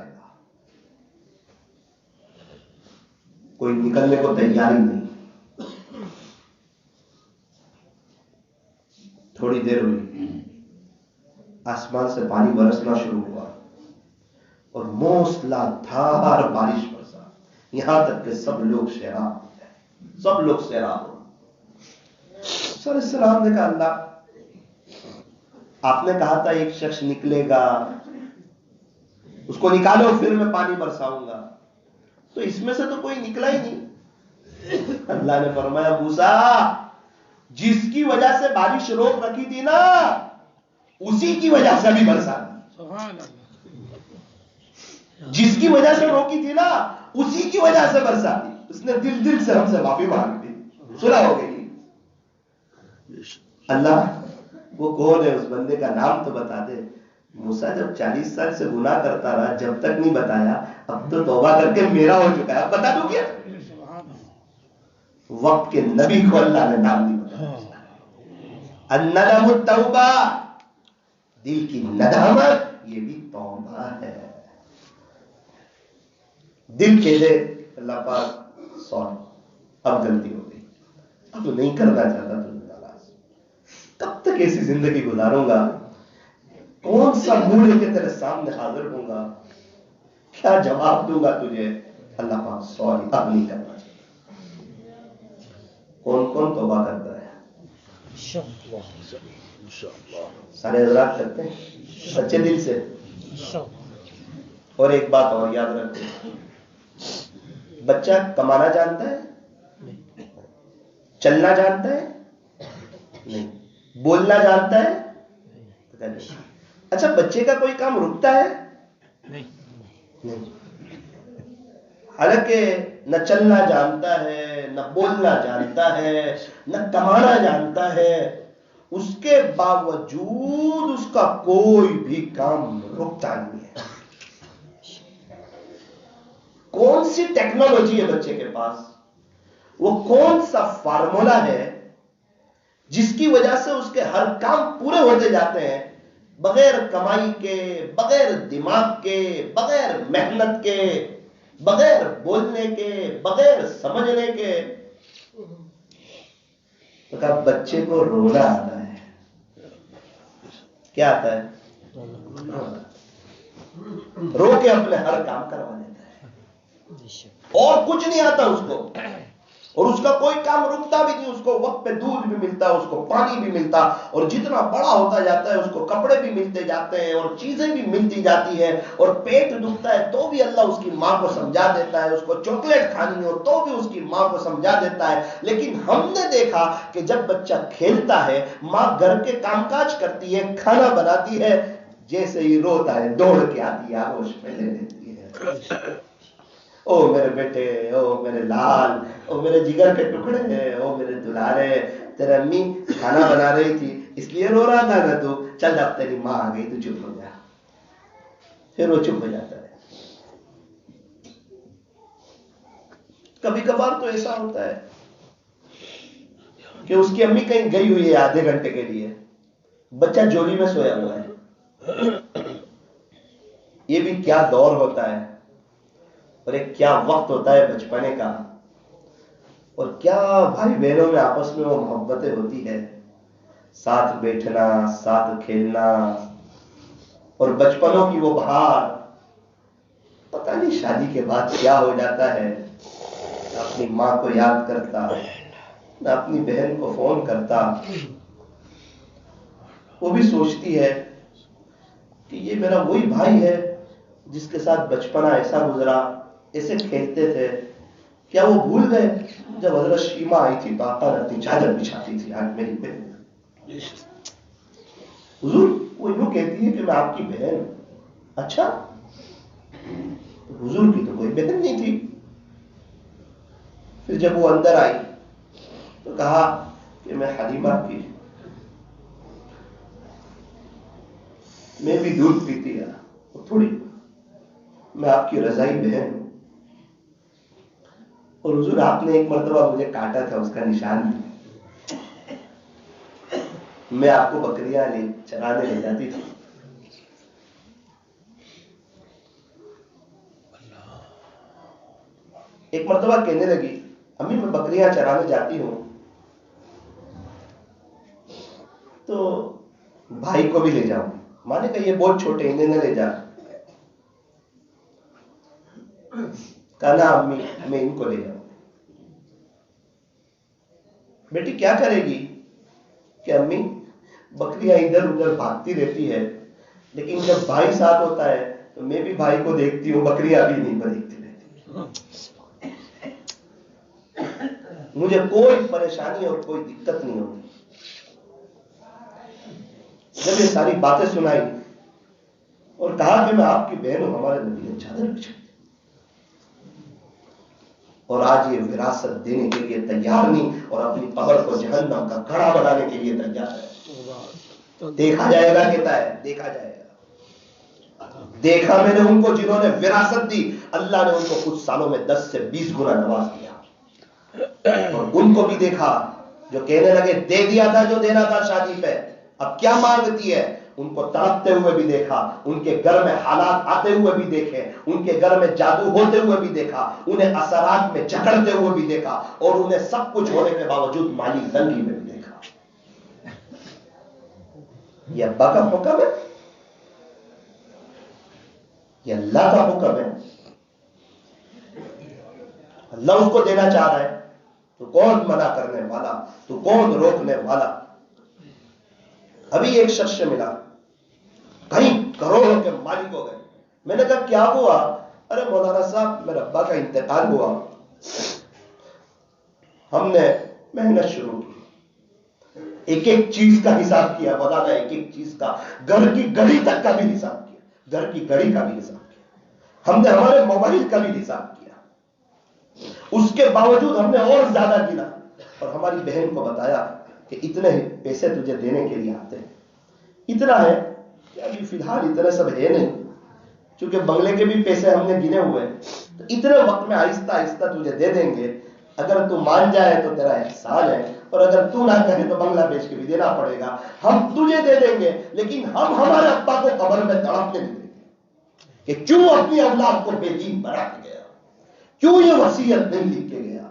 کوئی نکلنے کو تیار ہی نہیں۔ تھوڑی دیر ہوئی، آسمان سے پانی برسنا شروع ہوا اور موسلا دھار بارش برسا، یہاں تک کہ سب لوگ سیراب ہو گئے، سب لوگ سیراب ہو گئے۔ سر السلام نے کہا اللہ، آپ نے کہا تھا ایک شخص نکلے گا، اس کو نکالو پھر میں پانی برساؤں گا، تو اس میں سے تو کوئی نکلا ہی نہیں۔ اللہ نے فرمایا موسیٰ، جس کی وجہ سے بارش روک رکھی تھی نا، اسی کی وجہ سے بھی برسا دی۔ جس کی وجہ سے روکی تھی نا، اسی کی وجہ سے برسا دی۔ اس نے دل سے ہم سے معافی مانگ دی، صلح ہو گئی۔ اللہ وہ کون ہے، اس بندے کا نام تو بتا دے۔ موسیٰ جب 40 سال سے گناہ کرتا رہا، جب تک نہیں بتایا اب تو توبہ کر کے میرا ہو چکا ہے، اب بتا دوں کیا؟ وقت کے نبی کو اللہ نے نام نہیں بتایا۔ الندم التوبہ، دل کی ندامت یہ بھی توبہ ہے۔ دل کہہ دے اللہ پاک سوری، اب غلطی ہو گئی، اب نہیں کرنا چاہتا تجھے ناراض، کب تک ایسی زندگی گزاروں گا، کون سا منہ لے کے تیرے سامنے حاضر ہوں گا، کیا جواب دوں گا تجھے؟ اللہ پاک سوری، اب نہیں کرنا چاہتا۔ کون کون توبہ کرتا ہے؟ سارے حضرات کرتے ہیں سچے دل سے؟ اور ایک بات اور یاد رکھو، بچہ کمانا جانتا ہے؟ چلنا جانتا ہے؟ نہیں۔ بولنا جانتا ہے؟ پتہ نہیں۔ اچھا بچے کا کوئی کام رکتا ہے؟ نہیں۔ حالانکہ نہ چلنا جانتا ہے، نہ بولنا جانتا ہے، نہ کمانا جانتا ہے، اس کے باوجود اس کا کوئی بھی کام رکتا نہیں ہے۔ کون سی ٹیکنالوجی ہے بچے کے پاس؟ وہ کون سا فارمولا ہے جس کی وجہ سے اس کے ہر کام پورے ہوتے جاتے ہیں، بغیر کمائی کے، بغیر دماغ کے، بغیر محنت کے، بغیر بولنے کے، بغیر سمجھنے کے؟ تو کہا بچے کو رونا آتا ہے۔ کیا آتا ہے؟ رو کے اپنے ہر کام کروا لیتا ہے، اور کچھ نہیں آتا اس کو، اور اس کا کوئی کام رکتا بھی نہیں، اس کو وقت پہ دودھ بھی ملتا، اس کو پانی بھی ملتا، اور جتنا بڑا ہوتا جاتا ہے اس کو کپڑے بھی ملتے جاتے ہیں اور چیزیں بھی ملتی جاتی ہے، اور پیٹ دکھتا ہے تو بھی اللہ اس کی ماں کو سمجھا دیتا ہے، اس کو چاکلیٹ کھانی ہو تو بھی اس کی ماں کو سمجھا دیتا ہے۔ لیکن ہم نے دیکھا کہ جب بچہ کھیلتا ہے، ماں گھر کے کام کاج کرتی ہے، کھانا بناتی ہے، جیسے ہی روتا ہے دوڑ کے آتی ہے، آغوش میں لے لیتی ہے، او میرے بیٹے، او میرے لال، او میرے جگر کے ٹکڑے، او میرے دلارے، تیرے امی کھانا بنا رہی تھی اس لیے رو رہا تھا نا تو، چل اب تیری ماں آ گئی تو چپ ہو جا۔ پھر وہ چپ ہو جاتا ہے۔ کبھی کبھار تو ایسا ہوتا ہے کہ اس کی امی کہیں گئی ہوئی ہے آدھے گھنٹے کے لیے، بچہ جولی میں سویا ہوا ہے۔ یہ بھی کیا دور ہوتا ہے، اور ایک کیا وقت ہوتا ہے بچپنے کا، اور کیا بھائی بہنوں میں آپس میں وہ محبتیں ہوتی ہے، ساتھ بیٹھنا، ساتھ کھیلنا، اور بچپنوں کی وہ بہار۔ پتہ نہیں شادی کے بعد کیا ہو جاتا ہے، نہ اپنی ماں کو یاد کرتا، نہ اپنی بہن کو فون کرتا۔ وہ بھی سوچتی ہے کہ یہ میرا وہی بھائی ہے جس کے ساتھ بچپنا ایسا گزرا، ایسے کھیلتے تھے، کیا وہ بھول گئے جب حضرت شیما آئی تھی تو آقا اپنی چادر بچھاتی تھی، آج میری بہن۔ حضور وہ یوں کہتی ہے کہ میں آپ کی بہن ہوں۔ اچھا، حضور کی تو کوئی بہن نہیں تھی۔ پھر جب وہ اندر آئی تو کہا کہ میں حلیمہ کی، میں بھی دودھ پیتی ہے تھوڑی، میں آپ کی رضائی بہن ہوں، اور حضور آپ نے ایک مرتبہ مجھے کاٹا تھا، اس کا نشان بھی، میں آپ کو بکریاں چرانے لے جاتی تھی۔ ایک مرتبہ کہنے لگی امی میں بکریاں چرانے جاتی ہوں تو بھائی کو بھی لے جاؤں۔ ماں نے کہا یہ بہت چھوٹے، انہیں نہ لے جا۔ کہا نا امی میں ان کو لے جاؤں۔ بیٹی کیا کرے گی؟ کہ امی بکریاں ادھر ادھر بھاگتی رہتی ہے، لیکن جب بھائی ساتھ ہوتا ہے تو میں بھی بھائی کو دیکھتی ہوں، بکریاں بھی نہیں دیکھتی رہتی، مجھے کوئی پریشانی اور کوئی دقت نہیں ہوتی۔ جب یہ ساری باتیں سنائی اور کہا کہ میں آپ کی بہن ہوں، ہمارے نبی نے چادر بچھائی، اور آج یہ وراثت دینے کے لیے تیار نہیں، اور اپنی قبر کو جہنم کا گڑھا بنانے کے لیے تیار ہے۔ دیکھا جائے گا، کہتا ہے دیکھا جائے گا۔ دیکھا میں نے ان کو جنہوں نے وراثت دی، اللہ نے ان کو کچھ سالوں میں 10 سے 20 گنا نواز دیا، اور ان کو بھی دیکھا جو کہنے لگے دے دیا تھا جو دینا تھا شادی پہ، اب کیا مانگتی ہے، ان کو تڑپتے ہوئے بھی دیکھا، ان کے گھر میں حالات آتے ہوئے بھی دیکھے، ان کے گھر میں جادو ہوتے ہوئے بھی دیکھا، انہیں اثرات میں جکڑتے ہوئے بھی دیکھا، اور انہیں سب کچھ ہونے کے باوجود مالی تنگی میں بھی دیکھا۔ یہ ابا کا حکم ہے، یہ اللہ کا حکم ہے، اللہ اس کو دینا چاہ رہا ہے، تو کون منع کرنے والا، تو کون روکنے والا۔ ابھی ایک شخص سے ملا، کئی کروڑوں کے مالک ہو گئے، میں نے کہا کیا ہوا؟ ارے مولانا صاحب میرے ابا کا انتقال ہوا، ہم نے محنت شروع کی، ایک ایک چیز کا حساب کیا، مولانا ایک ایک چیز کا، گھر کی گھڑی تک کا بھی حساب کیا، گھر کی گھڑی کا بھی حساب کیا، ہم نے ہمارے موبائل کا بھی حساب کیا، اس کے باوجود ہم نے اور زیادہ گنا، اور ہماری بہن کو بتایا کہ اتنے پیسے تجھے دینے کے لیے آتے ہیں، اتنا ہے کہ ابھی فی الحال اتنے سب ہے نہیں، چونکہ بنگلے کے بھی پیسے ہم نے گنے ہوئے ہیں، تو اتنے وقت میں آہستہ آہستہ تجھے دے دیں گے، اگر تو مان جائے تو تیرا احسان ہے، اور اگر تو نہ کہے تو بنگلہ دیش کے بھی دینا پڑے گا، ہم تجھے دے دیں گے، لیکن ہم ہمارے ابا کو قبر میں تڑپنے نہیں دیں گے کہ کیوں اپنی اولاد کو بے دین بنا کے گیا، کیوں یہ وصیت نہیں لکھ کے گیا،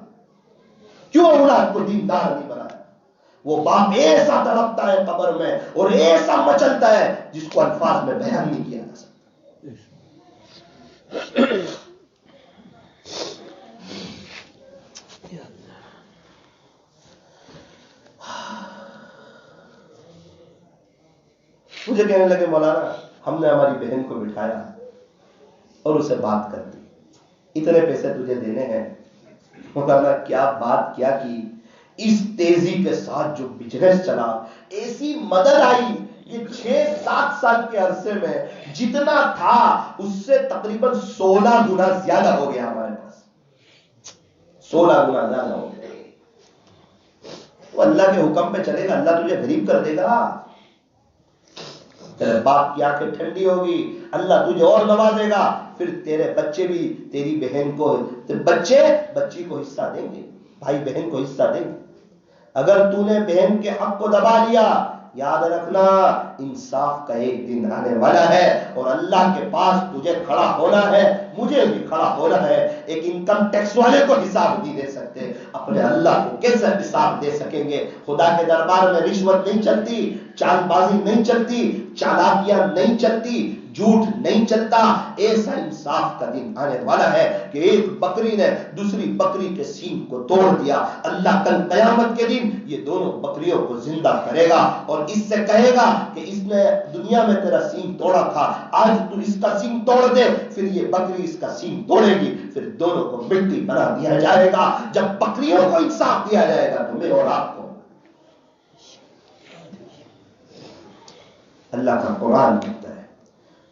کیوں اولاد کو دیندار نہیں بنایا۔ وہ باپ ایسا تڑپتا ہے قبر میں اور ایسا مچلتا ہے جس کو الفاظ میں بیان نہیں کیا جا سکتا۔ مجھے کہنے لگے مولانا ہم نے ہماری بہن کو بٹھایا اور اسے بات کر دی، اتنے پیسے تجھے دینے ہیں۔ مولانا کیا بات کیا کی، اس تیزی کے ساتھ جو بزنس چلا، ایسی مدد آئی، یہ 6-7 سال کے عرصے میں جتنا تھا اس سے تقریباً 16 گنا زیادہ ہو گیا ہمارے پاس، 16 گنا زیادہ ہو گیا۔ وہ اللہ کے حکم پہ چلے گا، اللہ تجھے غریب کر دے گا، تیرے باپ کی آنکھیں ٹھنڈی ہوگی، اللہ تجھے اور نوازے گا، پھر تیرے بچے بھی تیری بہن کو، بچی کو حصہ دیں گے، بھائی بہن کو حصہ دیں گے۔ اگر تو نے بہن کے حق کو دبا لیا، یاد رکھنا انصاف کا ایک دن آنے والا ہے، اور اللہ کے پاس تجھے کھڑا ہونا ہے، مجھے بھی کھڑا ہونا ہے۔ ایک انکم ٹیکس والے کو حساب نہیں دے سکتے، اپنے اللہ کو کیسے حساب دے سکیں گے؟ خدا کے دربار میں رشوت نہیں چلتی، چال بازی نہیں چلتی، چالاکیاں نہیں چلتی، جھوٹ نہیں چلتا۔ ایسا انصاف کا دن آنے والا ہے کہ ایک بکری نے دوسری بکری کے سینگ کو توڑ دیا، اللہ کل قیامت کے دن یہ دونوں بکریوں کو زندہ کرے گا اور اس سے کہے گا کہ اس نے دنیا میں تیرا سینگ توڑا تھا، آج تو اس کا سینگ توڑ دے، پھر یہ بکری اس کا سینگ توڑے گی، پھر دونوں کو مٹی بنا دیا جائے گا۔ جب بکریوں کو انصاف دیا جائے گا تو میں اور آپ کو۔ اللہ کا قرآن کہتا ہے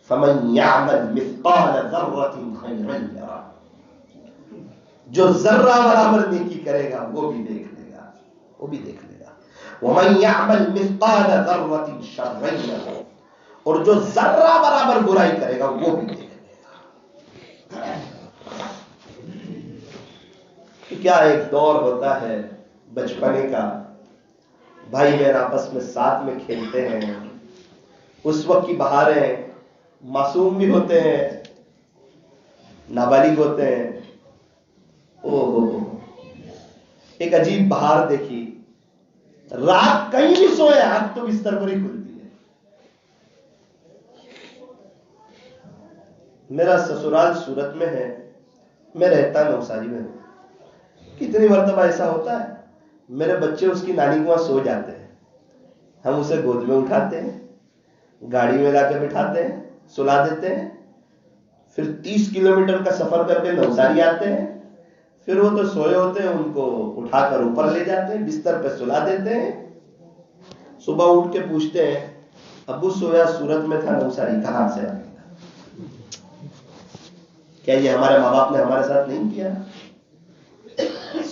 فَمَن يَعْمَلْ مِثْقَالَ ذَرَّةٍ خَيْرًا يَرَهُ، جو ذرہ برابر نیکی کرے گا وہ بھی دیکھ لے گا، وہ بھی دیکھ لے گا۔ وَمَن يَعْمَلْ مِثْقَالَ ذَرَّةٍ شَرًّا يَرَهُ، اور جو ذرہ برابر برائی کرے گا وہ بھی دیکھ لے گا۔ کیا ایک دور ہوتا ہے بچپنے کا، بھائی بہن آپس میں ساتھ میں کھیلتے ہیں، اس وقت کی بہاریں، معصوم بھی ہوتے ہیں، نابالغ ہوتے ہیں۔ ایک عجیب بہار دیکھی، رات کہیں بھی سوئے آنکھ تو بستر پر ہی کھلتی ہے۔ میرا سسرال سورت میں ہے، میں رہتا نوساری میں ہوں۔ کتنی مرتبہ ایسا ہوتا ہے میرے بچے اس کی نانی کے وہاں سو جاتے ہیں، ہم اسے گود میں اٹھاتے ہیں، گاڑی میں لا کے بٹھاتے ہیں، سلا دیتے ہیں، پھر 30 کلومیٹر کا سفر کر کے نوساری آتے ہیں، پھر وہ تو سوئے ہوتے ہیں، ان کو اٹھا کر اوپر لے جاتے ہیں، بستر پہ سلا دیتے ہیں۔ صبح اٹھ کے پوچھتے ہیں ابو سویا سورت میں تھا، نوساری کہاں سے آ گیا؟ کیا یہ ہمارے ماں باپ نے ہمارے ساتھ نہیں کیا؟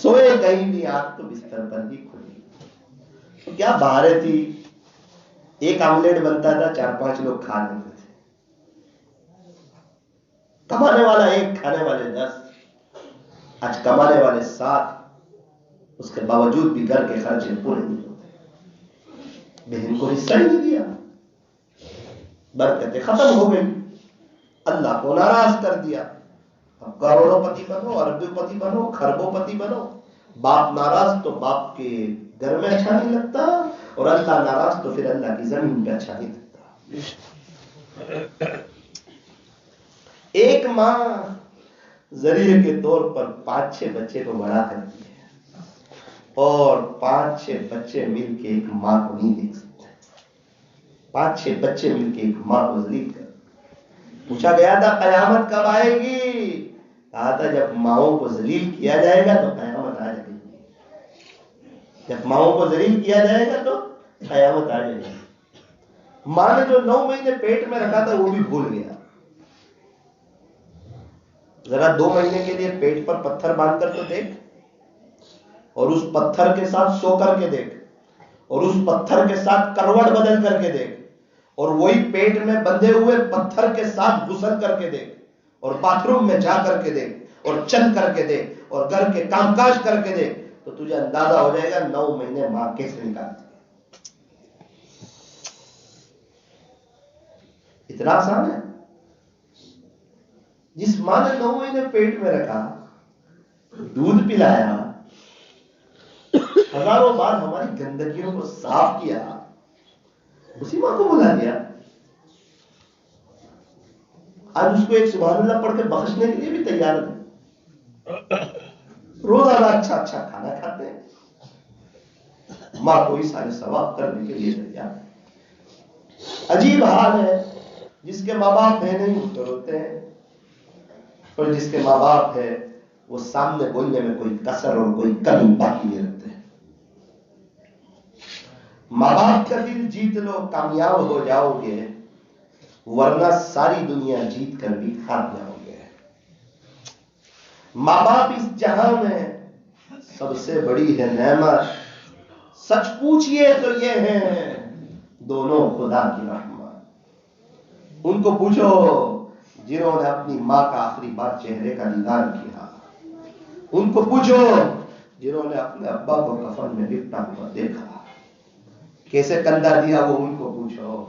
سوئے کہیں بھی، آنکھ تو بستر پر ہی کھلی۔ تو کیا بہاریں تھی، ایک آملیٹ بنتا تھا، 4-5 لوگ کھا لیتے تھے۔ کمانے والا 1 کھانے والے 10، آج کمانے والے 7، اس کے باوجود بھی گھر کے خرچے پورے نہیں ہوتے۔ بہن کو حصہ ہی نہیں دیا، برکتیں ختم ہو گئی، اللہ کو ناراض کر دیا۔ اب کروڑوں پتی بنو، اربوں پتی بنو، خربوں پتی بنو، باپ ناراض تو باپ کے گھر میں اچھا نہیں لگتا، اور اللہ ناراض تو پھر اللہ کی زمین پہ اچھا نہیں لگتا۔ ایک ماں ذریعے کے طور پر 5-6 بچے کو بڑا کرتی ہے، اور 5-6 بچے مل کے ایک ماں کو نہیں دیکھ سکتے۔ 5-6 بچے مل کے ایک ماں کو ذلیل کر۔ پوچھا گیا تھا قیامت کب آئے گی؟ کہا تھا جب ماؤں کو ذلیل کیا جائے گا تو قیامت آ جائے گی۔ جب ماؤں کو ذلیل کیا جائے گا تو قیامت آ جائے گی۔ ماں نے جو 9 مہینے پیٹ میں رکھا تھا وہ بھی بھول گیا۔ ذرا 2 مہینے کے لیے پیٹ پر پتھر باندھ کر تو دیکھ، اور اس پتھر کے ساتھ سو کر کے دیکھ، اور اس پتھر کے ساتھ کروٹ بدل کر کے دیکھ، اور وہی پیٹ میں بندھے ہوئے پتھر کے ساتھ غسل کر کے دیکھ، اور باتھ روم میں جا کر کے دیکھ، اور چل کر کے دیکھ، اور گھر کے کام کاج کر کے دیکھ، تو تجھے اندازہ ہو جائے گا 9 مہینے ماں کیسے نکالتی ہے۔ اتنا آسان ہے؟ جس ماں نے 9 مہینے پیٹ میں رکھا، دودھ پلایا، ہزاروں بار ہماری گندگیوں کو صاف کیا، اسی ماں کو بلا دیا، آج اس کو ایک سبحان اللہ پڑھ کے بخشنے کے لیے بھی تیار ہے۔ روزانہ اچھا کھانا کھاتے ہیں، ماں کو ہی سارے ثواب کرنے کے لیے تیار ہے۔ عجیب حال ہے، جس کے ماں باپ ہیں نہیں وہ تو روتے ہیں، اور جس کے ماں باپ ہے وہ سامنے بولنے میں کوئی کسر اور کوئی کمی باقی نہیں رکھتے ہیں۔ ماں باپ کا دل جیت لو کامیاب ہو جاؤ گے، ورنہ ساری دنیا جیت کر بھی ہار جاؤ گے۔ ماں باپ اس جہاں میں سب سے بڑی ہے نعمت، سچ پوچھئے تو یہ ہے دونوں خدا کی رحمت۔ ان کو پوچھو جنہوں نے اپنی ماں کا آخری بار چہرے کا دیدار کیا، ان کو پوچھو جنہوں نے اپنے ابا کو کفن میں لپٹا ہوا دیکھا، کیسے کندھا دیا وہ ان کو پوچھو،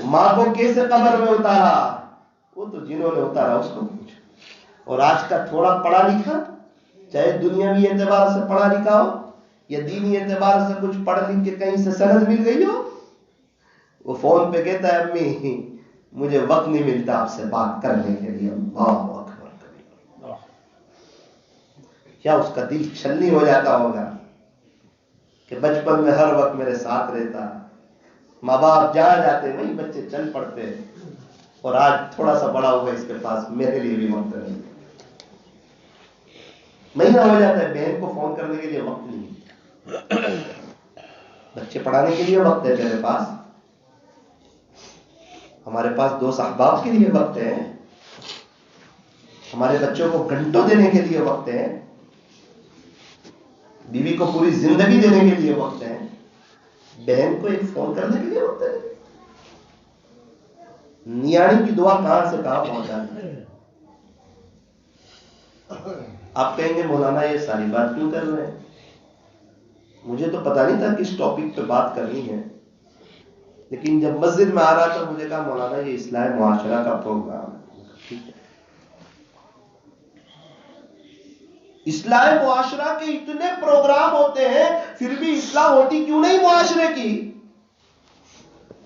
ماں کو کیسے قبر میں اتارا وہ تو جنہوں نے اتارا اس کو پوچھو۔ اور آج کا تھوڑا پڑھا لکھا، چاہے دنیاوی اعتبار سے پڑھا لکھا ہو یا دینی اعتبار سے کچھ پڑھ لکھ کے کہیں سے سند مل گئی ہو، وہ فون پہ کہتا ہے امی مجھے وقت نہیں ملتا آپ سے بات کرنے کے لیے۔ اللہ اکبر کبیر۔ کیا اس کا دل چھلنی ہو جاتا ہوگا کہ بچپن میں ہر وقت میرے ساتھ رہتا، ماں باپ جہاں جاتے وہیں بچے چل پڑتے، اور آج تھوڑا سا بڑا ہوا اس کے پاس میرے لیے بھی وقت نہیں۔ مہینہ ہو جاتا ہے بہن کو فون کرنے کے لیے وقت نہیں، بچے پڑھانے کے لیے وقت ہے تیرے پاس، ہمارے پاس 2 احباب کے لیے وقت ہے، ہمارے بچوں کو گھنٹوں دینے کے لیے وقت ہے، بیوی کو پوری زندگی دینے کے لیے وقت ہے، بہن کو ایک فون کرنے کے لیے وقت ہے۔ نیاڑی کی دعا کہاں سے کہاں پہنچا ہے۔ آپ کہیں گے مولانا یہ ساری بات کیوں کر رہے ہیں؟ مجھے تو پتا نہیں تھا کس ٹاپک پہ بات کرنی ہے، لیکن جب مسجد میں آ رہا تھا مجھے کہا مولانا یہ اصلاح معاشرہ کا پروگرام ہے۔ اصلاح معاشرہ کے اتنے پروگرام ہوتے ہیں پھر بھی اصلاح ہوتی کیوں نہیں معاشرے کی؟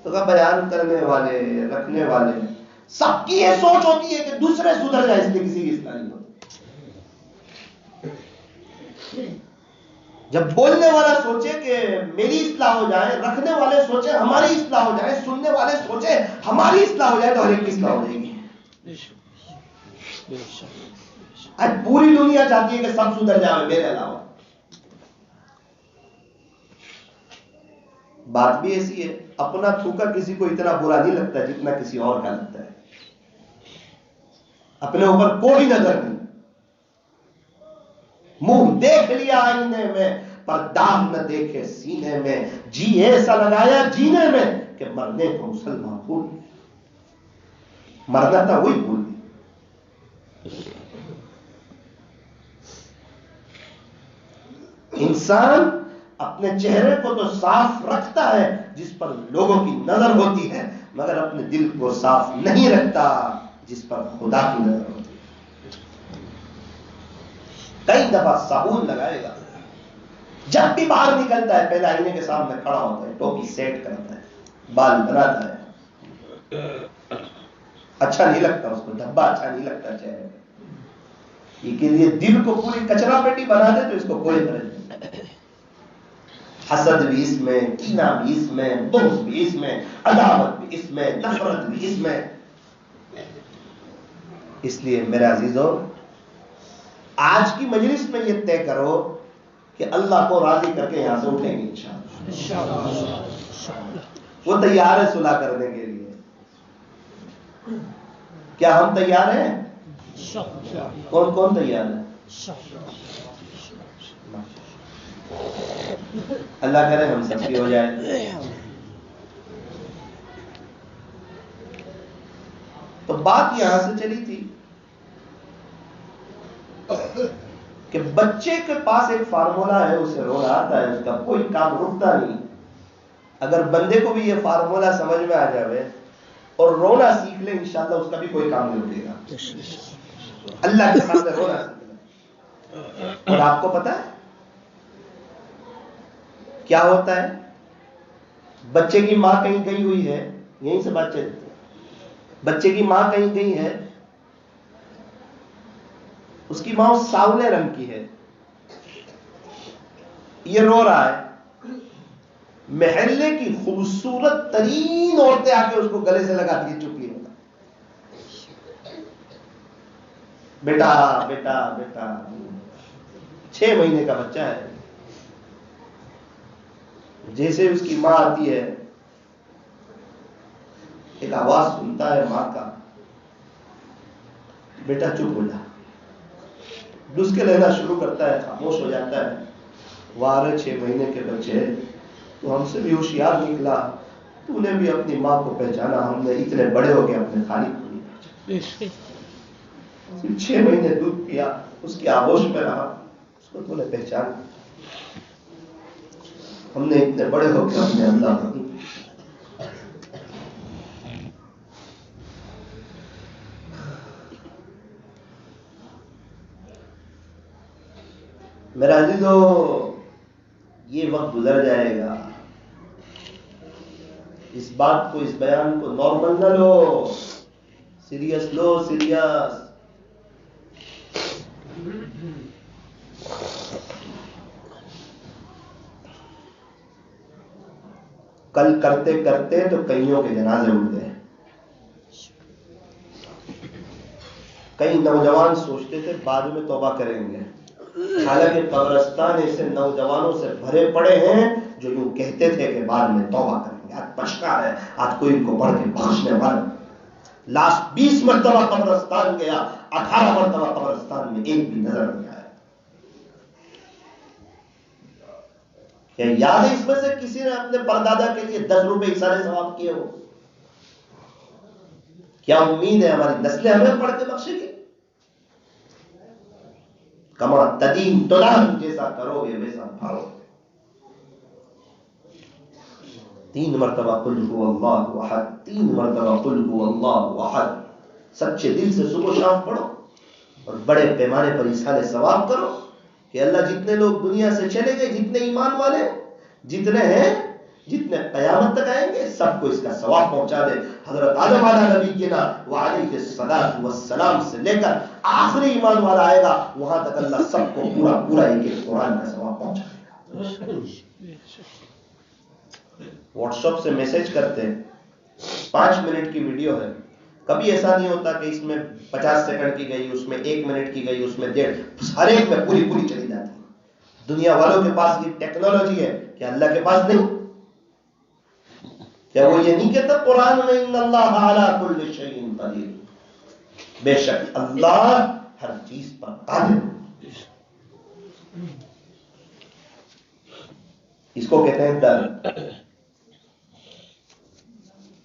تو کہا بیان کرنے والے رکھنے والے سب کی یہ سوچ ہوتی ہے کہ دوسرے سدھر جائے، اس لیے کسی کی اصلاح نہیں ہوتی۔ جب بولنے والا سوچے کہ میری اصلاح ہو جائے، رکھنے والے سوچے ہماری اصلاح ہو جائے، سننے والے سوچے ہماری اصلاح ہو جائے، تو ہر ایک کی اصلاح ہو جائے گی۔ آج پوری دنیا چاہتی ہے کہ سب سدھر جائے میرے علاوہ۔ بات بھی ایسی ہے، اپنا تھوکا کسی کو اتنا برا نہیں لگتا جتنا کسی اور کا لگتا ہے۔ اپنے اوپر کوئی نظر نہیں، منہ دیکھ لیا آئینے میں پر داغ نہ دیکھے سینے میں، جی ایسا لگایا جینے میں کہ مرنے کو مسلمان بھول گئے، مرنا تھا وہی بھول گئے۔ انسان اپنے چہرے کو تو صاف رکھتا ہے جس پر لوگوں کی نظر ہوتی ہے، مگر اپنے دل کو صاف نہیں رکھتا جس پر خدا کی نظر ہوتی ہے۔ کئی دفعہ صابن لگائے گا، جب بھی باہر نکلتا ہے پہلے آئینے کے سامنے کھڑا ہوتا ہے، ٹوپی سیٹ کرتا ہے، بال بناتا ہے، اچھا نہیں لگتا اس کو، دھبا اچھا نہیں لگتا چہرے پہ، یہ دل کو پوری کچرا پیٹی بنا دے تو اس کو کوئی فرق نہیں۔ حسد بھی اس میں، کینہ بھی اس میں، بغض بھی اس میں، عداوت بھی اس میں، نفرت بھی اس میں۔ اس لیے میرے عزیزوں، آج کی مجلس میں یہ طے کرو کہ اللہ کو راضی کر کے یہاں سے اٹھیں گے انشاءاللہ۔ وہ تیار ہے صلح کرنے کے لیے، کیا ہم تیار ہیں؟ کون کون تیار ہے؟ اللہ کرے ہم سب کی ہو جائے۔ تو بات یہاں سے چلی تھی کہ بچے کے پاس ایک فارمولا ہے، اسے رونا آتا ہے، اس کا کوئی کام رکتا نہیں۔ اگر بندے کو بھی یہ فارمولا سمجھ میں آ جائے اور رونا سیکھ لے، انشاءاللہ اس کا بھی کوئی کام نہیں رکے گا۔ اللہ کے سامنے رونا سیکھنا۔ اور آپ کو پتا ہے کیا ہوتا ہے؟ بچے کی ماں کہیں گئی ہوئی ہے، یہیں سے بات چلتی ہے، بچے کی ماں کہیں گئی ہے، اس کی ماں ساولے رنگ کی ہے، یہ رو رہا ہے، محلے کی خوبصورت ترین عورتیں آ کے اس کو گلے سے لگا کے چپ نہیں ہوتا، بیٹا بیٹا بیٹا، 6 مہینے کا بچہ ہے، جیسے اس کی ماں آتی ہے ایک آواز سنتا ہے ماں کا، بیٹا چپ ہو جا، ڈسکے لینا شروع کرتا ہے، خاموش ہو جاتا ہے۔ وارے 6 مہینے کے بچے، تو ہم سے بھی ہوشیار نکلا، تو نے بھی اپنی ماں کو پہچانا، ہم نے اتنے بڑے ہو کے اپنے خالق کو نہیں پہچانا۔ صرف 6 مہینے دودھ پیا، اس کی آغوش میں رہا، اس کو تو نے پہچانا، ہم نے اتنے بڑے ہو کے اپنے اللہ کو نہیں۔ میرا عزیزو، یہ وقت گزر جائے گا، اس بات کو، اس بیان کو نارمل نہ لو، سیریس لو، سیریس۔ کل کرتے کرتے تو کئیوں کے جنازے اٹھ گئے۔ کئی نوجوان سوچتے تھے بعد میں توبہ کریں گے، حالانکہ قبرستان ایسے نوجوانوں سے بھرے پڑے ہیں جو یوں کہتے تھے کہ بعد میں توبہ کریں گے۔ آج پچھتا ہے، آج کوئی ان کو پڑھ کے بخشنے والا۔ لاسٹ 20 مرتبہ قبرستان گیا، 18 مرتبہ قبرستان میں ایک بھی نظر نہیں آیا۔ کیا یاد ہے اس میں سے کسی نے اپنے پردادا کے لیے 10 روپے اشارے ثواب کیے ہو؟ کیا امید ہے ہماری نسلیں ہمیں پڑھ کے بخشے گی؟ کما تدین تدان، جیسا کرو گے ویسا پاؤ گے۔ 3 مرتبہ قل هو اللہ احد، 3 مرتبہ قل هو اللہ احد، سچے دل سے صبح و شام پڑھو اور بڑے پیمانے پر اصحال ثواب کرو کہ اللہ جتنے لوگ دنیا سے چلے گئے، جتنے ایمان والے جتنے ہیں، جتنے قیامت تک آئیں گے، سب کو اس کا ثواب پہنچا دے۔ حضرت آدم علیہ نبینا وعلیہ الصلاۃ والسلام سے لے کر آخری ایمان والا آئے گا، وہاں تک اللہ سب کو پورا پورا ایک قرآن کا ثواب پہنچا دے گا۔ واٹس ایپ سے میسج کرتے ہیں، 5 منٹ کی ویڈیو ہے، کبھی ایسا نہیں ہوتا کہ اس میں 50 سیکنڈ کی گئی، اس میں 1 منٹ کی گئی، اس میں 1.5، ہر ایک میں پوری پوری چلی جاتی ہے۔ دنیا والوں کے پاس یہ ٹیکنالوجی ہے کہ اللہ کے پاس نہیں؟ کیا وہ یہ نہیں کہتا قرآن میں ان اللہ علی کل شیء قدیر، بے شک اللہ ہر چیز پر قادر ہے۔ اس کو کہتے ہیں ڈر۔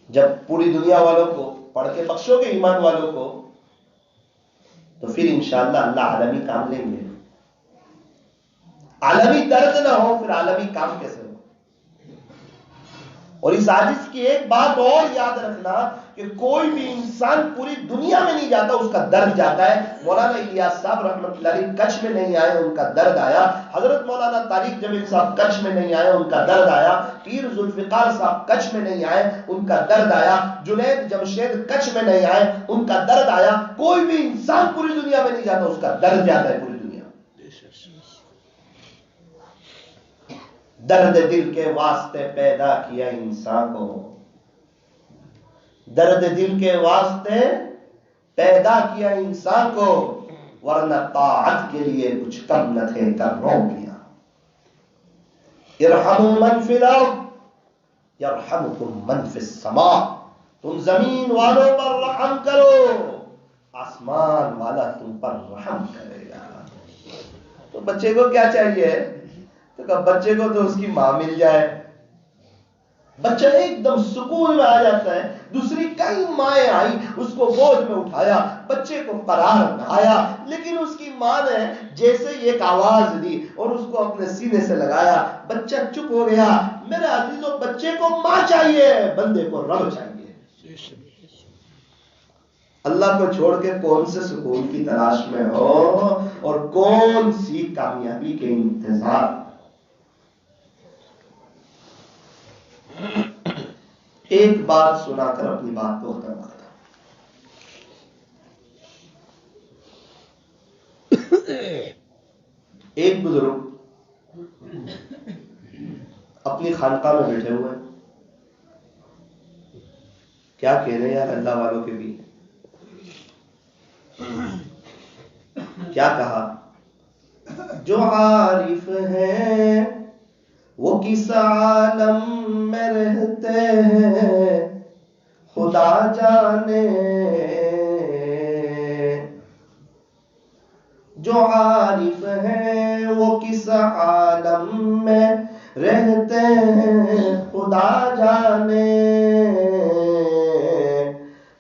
جب پوری دنیا والوں کو پڑھ کے بخشو گے، ایمان والوں کو، تو پھر انشاءاللہ اللہ عالمی کام لیں گے. عالمی درد نہ ہو پھر عالمی کام کیسے ہو؟ اور اس عاجز کی ایک بات اور یاد رکھنا کہ کوئی بھی انسان پوری دنیا میں نہیں جاتا، اس کا درد جاتا ہے. مولانا الیاس صاحب رحمۃ اللہ علیہ کچھ میں نہیں آئے، ان کا درد آیا. حضرت مولانا طارق جمیل صاحب کچھ میں نہیں آئے، ان کا درد آیا. پیر ذوالفقار صاحب کچھ میں نہیں آئے، ان کا درد آیا. جنید جمشید کچھ میں نہیں آئے، ان کا درد آیا. کوئی بھی انسان پوری دنیا میں نہیں جاتا، اس کا درد جاتا ہے پوری دنیا. درد دل کے واسطے پیدا کیا انسان کو، درد دل کے واسطے پیدا کیا انسان کو، ورنہ طاعت کے لیے کچھ کم نہ تھے کر روک لیا. ارحموا من فی الارض یرحمکم من فی السماء. تم زمین والوں پر رحم کرو، آسمان والا تم پر رحم کرے گا. تو بچے کو کیا چاہیے؟ تو کہ بچے کو تو اس کی ماں مل جائے، بچہ ایک دم سکون میں آ جاتا ہے. دوسری کئی مائیں آئی، اس کو گود میں اٹھایا، بچے کو قرار بنایا، لیکن اس کی ماں نے جیسے ہی ایک آواز دی اور اس کو اپنے سینے سے لگایا، بچہ چپ ہو گیا. میرے عزیزوں، بچے کو ماں چاہیے، بندے کو رب چاہیے. اللہ کو چھوڑ کے کون سے سکون کی تلاش میں ہو اور کون سی کامیابی کے انتظار. ایک بات سنا کر اپنی بات کو ختم کرتا ہوں. ایک بزرگ اپنی خانقاہ میں بیٹھے ہوئے، کیا کہہ رہے ہیں یار اللہ والوں کے بھی. کیا کہا؟ جو عارف ہیں وہ کس عالم میں رہتے ہیں خدا جانے. جو عارف ہیں وہ کس عالم میں رہتے ہیں خدا جانے.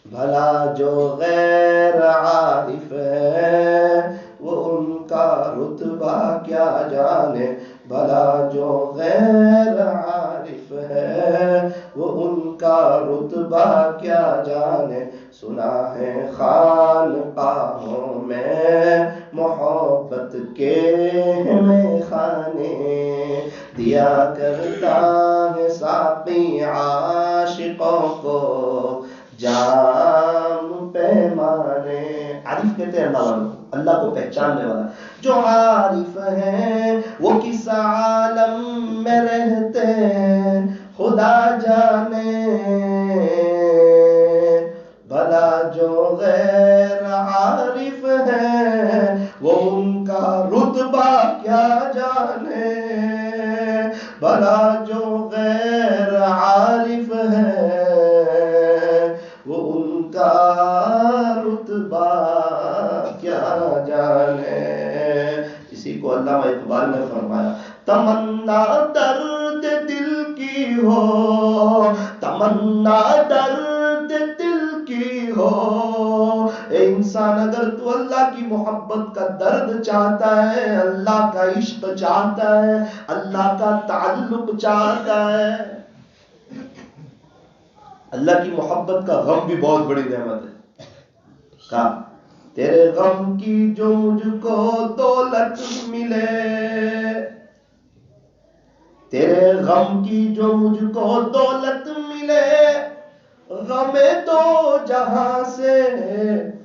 بھلا جو غیر عارف ہے وہ ان کا رتبہ کیا جانے. بھلا جو غیر عارف ہے وہ ان کا رتبہ کیا جانے. سنا ہے خانقاہوں میں محبت کے میخانے، دیا کرتا ہے ساقی عاشقوں کو جام پیمانے. عارف کہتے ہیں اللہ والوں، اللہ کو پہچاننے والا. جو عارف ہیں وہ کس عالم میں رہتے ہیں خدا جانے. بھلا جو غیر عارف ہے وہ ان کا رتبہ کیا جانے. بھلا جو غیر عارف ہے وہ ان کا رتبہ کیا جانے. اسی کو علامہ اقبال نے فرمایا، تمنا درد دل کی ہو، تمنا درد دل کی ہو. اے انسان، اگر تو اللہ کی محبت کا درد چاہتا ہے، اللہ کا عشق چاہتا ہے، اللہ کا تعلق چاہتا ہے. اللہ کی محبت کا غم بھی بہت بڑی نعمت ہے. کہا تیرے غم کی جو مجھ کو دولت ملے، تیرے غم کی جو مجھ کو دولت ملے، غم دو جہاں سے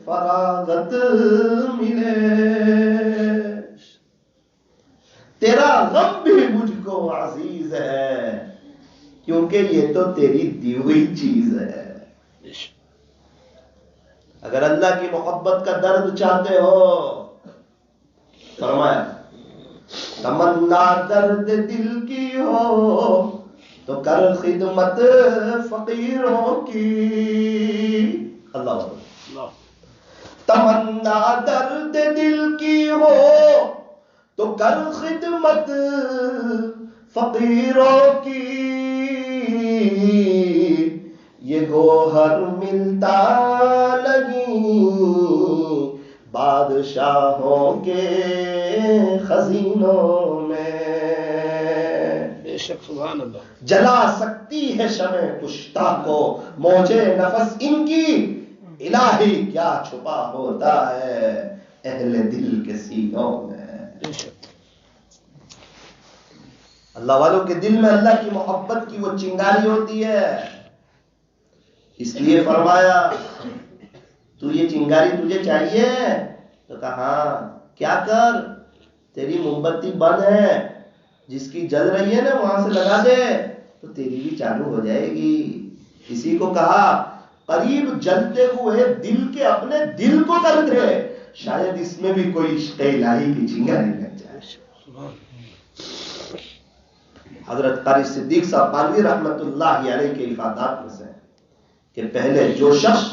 فراغت ملے. تیرا غم بھی مجھ کو عزیز ہے کیونکہ یہ تو تیری دی ہوئی چیز ہے. اگر اللہ کی محبت کا درد چاہتے ہو، فرمایا تمنا درد دل کی ہو تو کر خدمت فقیروں کی. اللہ تمنا درد دل کی ہو تو کر خدمت فقیروں کی. یہ گوہر ملتا نہیں بعد بادشاہوں کے خزینوں میں، بے شک سبحان اللہ. جلا سکتی ہے شمع کشتہ کو موجے نفس ان کی، الہی کیا چھپا ہوتا ہے اہل دل کے سینوں میں. بے شک. اللہ والوں کے دل میں اللہ کی محبت کی وہ چنگاری ہوتی ہے. اس لیے فرمایا تو یہ چنگاری تجھے چاہیے؟ تو کہا ہاں. کیا کر، تیری موم بتی بند ہے، جس کی جل رہی ہے نا وہاں سے لگا دے تو تیری بھی چالو ہو جائے گی. کسی کو کہا قریب جلتے ہوئے دل کے اپنے دل کو کر دے، شاید اس میں بھی کوئی عشق الہی کی چنگاری لگ جائے. حضرت قاری صدیق صاحب پانوی رحمت اللہ علیہ کے افادات میں سے کہ پہلے جو شخص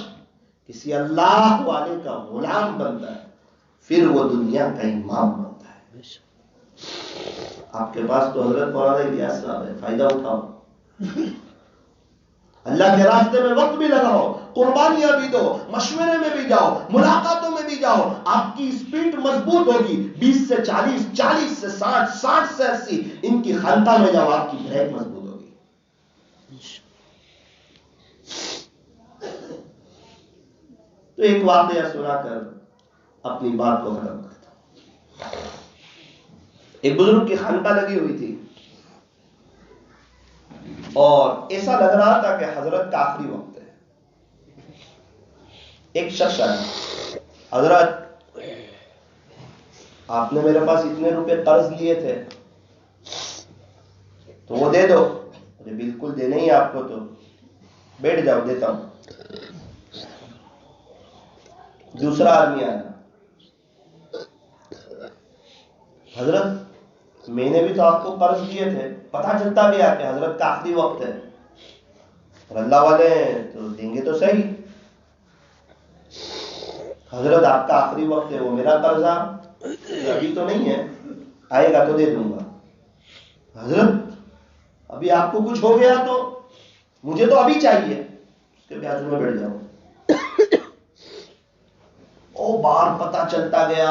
کسی اللہ والے کا غلام بنتا ہے پھر وہ دنیا کا امام بنتا ہے. آپ کے پاس تو حضرت مولانا الیاس صاحب ہے، فائدہ اٹھاؤ، اللہ کے راستے میں وقت بھی لگاؤ، قربانیاں بھی دو، مشورے میں بھی جاؤ، ملاقاتوں میں بھی جاؤ. آپ کی اسپیڈ مضبوط ہوگی. 20 سے 40، 40 سے 60، 60 سے 80 ان کی خانقاہ میں جاؤ، آپ کی بریک مضبوط ہوگی. تو ایک واقعہ سنا کر اپنی بات کو ختم کرتا ہوں. ایک بزرگ کی خانقاہ لگی ہوئی تھی اور ایسا لگ رہا تھا کہ حضرت کا آخری وقت ہے. ایک شخص آیا، حضرت آپ نے میرے پاس اتنے روپے قرض لیے تھے تو وہ دے دو. مجھے بالکل دینے ہی آپ کو، تو بیٹھ جاؤ دیتا ہوں. دوسرا آدمی آیا، حضرت میں نے بھی تو آپ کو قرض دیے تھے، پتہ چلتا گیا کہ حضرت کا آخری وقت ہے اور اللہ والے تو دیں گے تو صحیح. حضرت آپ کا آخری وقت ہے، وہ میرا قرضہ ابھی تو نہیں ہے، آئے گا تو دے دوں گا. حضرت ابھی آپ کو کچھ ہو گیا تو مجھے تو ابھی چاہیے. اس کے بیاج میں بیٹھ جاؤ. او بار پتہ چلتا گیا،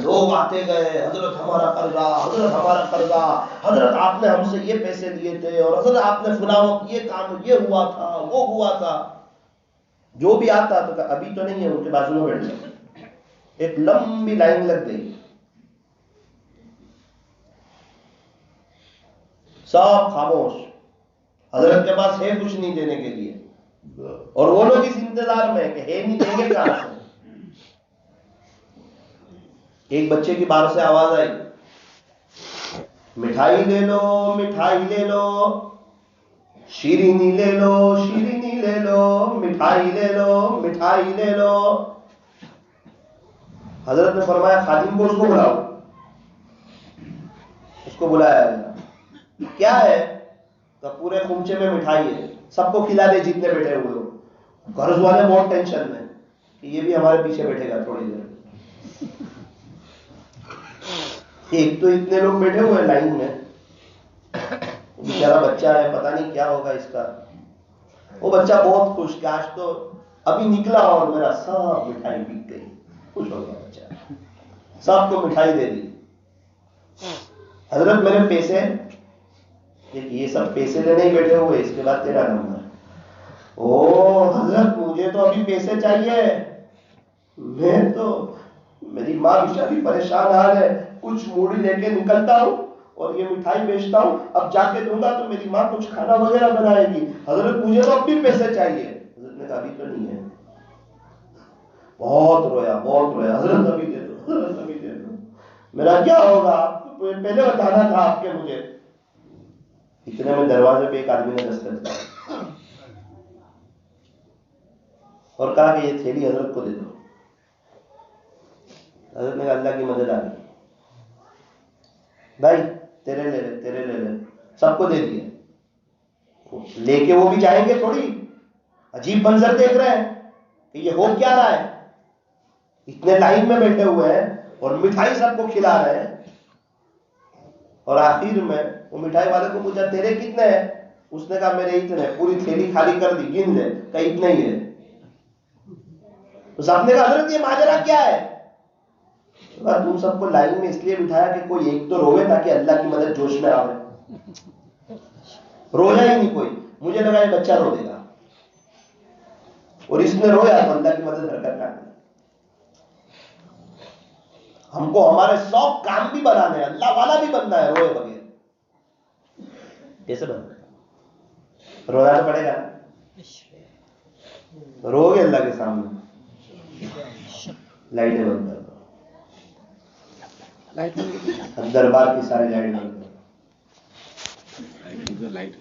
لوگ آتے گئے، حضرت ہمارا قرضہ، حضرت ہمارا قرضہ، حضرت آپ نے ہم سے یہ پیسے لیے تھے اور حضرت آپ نے فلاں وقت یہ کام یہ ہوا تھا وہ ہوا تھا. جو بھی آتا تو کہ ابھی تو نہیں ہے، ان کے بازو میں بیٹھ جاؤ. ایک لمبی لائن لگ گئی، سب خاموش. حضرت کے پاس ہے کچھ نہیں دینے کے لیے اور وہ لوگ اس انتظار میں کہ ہے نہیں دیں گے کہاں سے. ایک بچے کی باہر سے آواز آئی، مٹھائی لے لو مٹھائی لے لو، شیرینی لے لو شیرینی لے لو، مٹھائی لے لو مٹھائی لے لو. حضرت نے فرمایا خادم کو اس کو بلاؤ. اس کو بلایا گیا. کیا ہے؟ تو پورے خمچے میں مٹھائی ہے، سب کو کھلا دے جتنے بیٹھے ہوئے ہو. قرض والے بہت ٹینشن میں کہ یہ بھی ہمارے پیچھے بیٹھے گا تھوڑی دیر. ایک تو اتنے لوگ بیٹھے ہوئے لائن میں، بیچارہ بچہ ہے، پتہ نہیں کیا ہوگا اس کا. وہ بچہ بہت خوش کہ آج تو ابھی نکلا اور میرا سب مٹھائی بک گئی. خوش ہو گیا بچہ، سب کو مٹھائی دے دی. حضرت میرے پیسے، یہ سب پیسے لینے ہی بیٹھے ہوئے، اس کے بعد تیرا نمبر. او حضرت مجھے تو ابھی پیسے چاہیے، میں تو میری ماں بیچاری پریشان حال ہے، کچھ موڑی لے کے نکلتا ہوں اور یہ مٹھائی بیچتا ہوں، اب جا کے دوں گا تو میری ماں کچھ کھانا وغیرہ بنائے گی. حضرت مجھے تو اب بھی پیسے چاہیے. حضرت نے کہا ابھی تو نہیں ہے. بہت رویا بہت رویا، حضرت ابھی دے دو حضرت ابھی دے دو. میرا کیا ہوگا، آپ کو پہلے بتانا تھا آپ کے مجھے. اتنے میں دروازے پہ ایک آدمی نے دستک دیا اور کہا کہ یہ تھیلی حضرت کو دے دو. حضرت نے کہا اللہ کی مدد آ گئی، بھائی تیرے لے لے تیرے لے لے. سب کو دے دیے. لے کے وہ بھی جائیں گے تھوڑی، عجیب منظر دیکھ رہے ہیں کہ یہ ہو کیا رہا ہے. اتنے لائن میں بیٹھے ہوئے ہیں اور مٹھائی سب کو کھلا رہے ہیں. اور آخر میں وہ مٹھائی والے کو پوچھا تیرے کتنے ہیں؟ اس نے کہا میرے اتنے. پوری تھیلی خالی کر دی، گن لے، کہ اتنے ہی ہے. تو صاحب نے کہا حضرت یہ ماجرا کیا ہے؟ تم سب کو لائن میں اس لیے بٹھایا کہ کوئی ایک تو روے تاکہ اللہ کی مدد جوش میں آئے. رویا ہی نہیں کوئی. مجھے لگا یہ بچہ رو دے گا, اور اس نے رویا تو اللہ کی مدد حرکت کر دی. ہم کو ہمارے 100 کام بھی بنانے ہیں, اللہ والا بھی بننا ہے روئے بغیر. کیسے بننا ہے؟ رونا تو پڑے گا. رو گے اللہ کے سامنے, لائٹیں بند کر دو, دربار کی ساری لائٹیں بند کر دو. لائٹ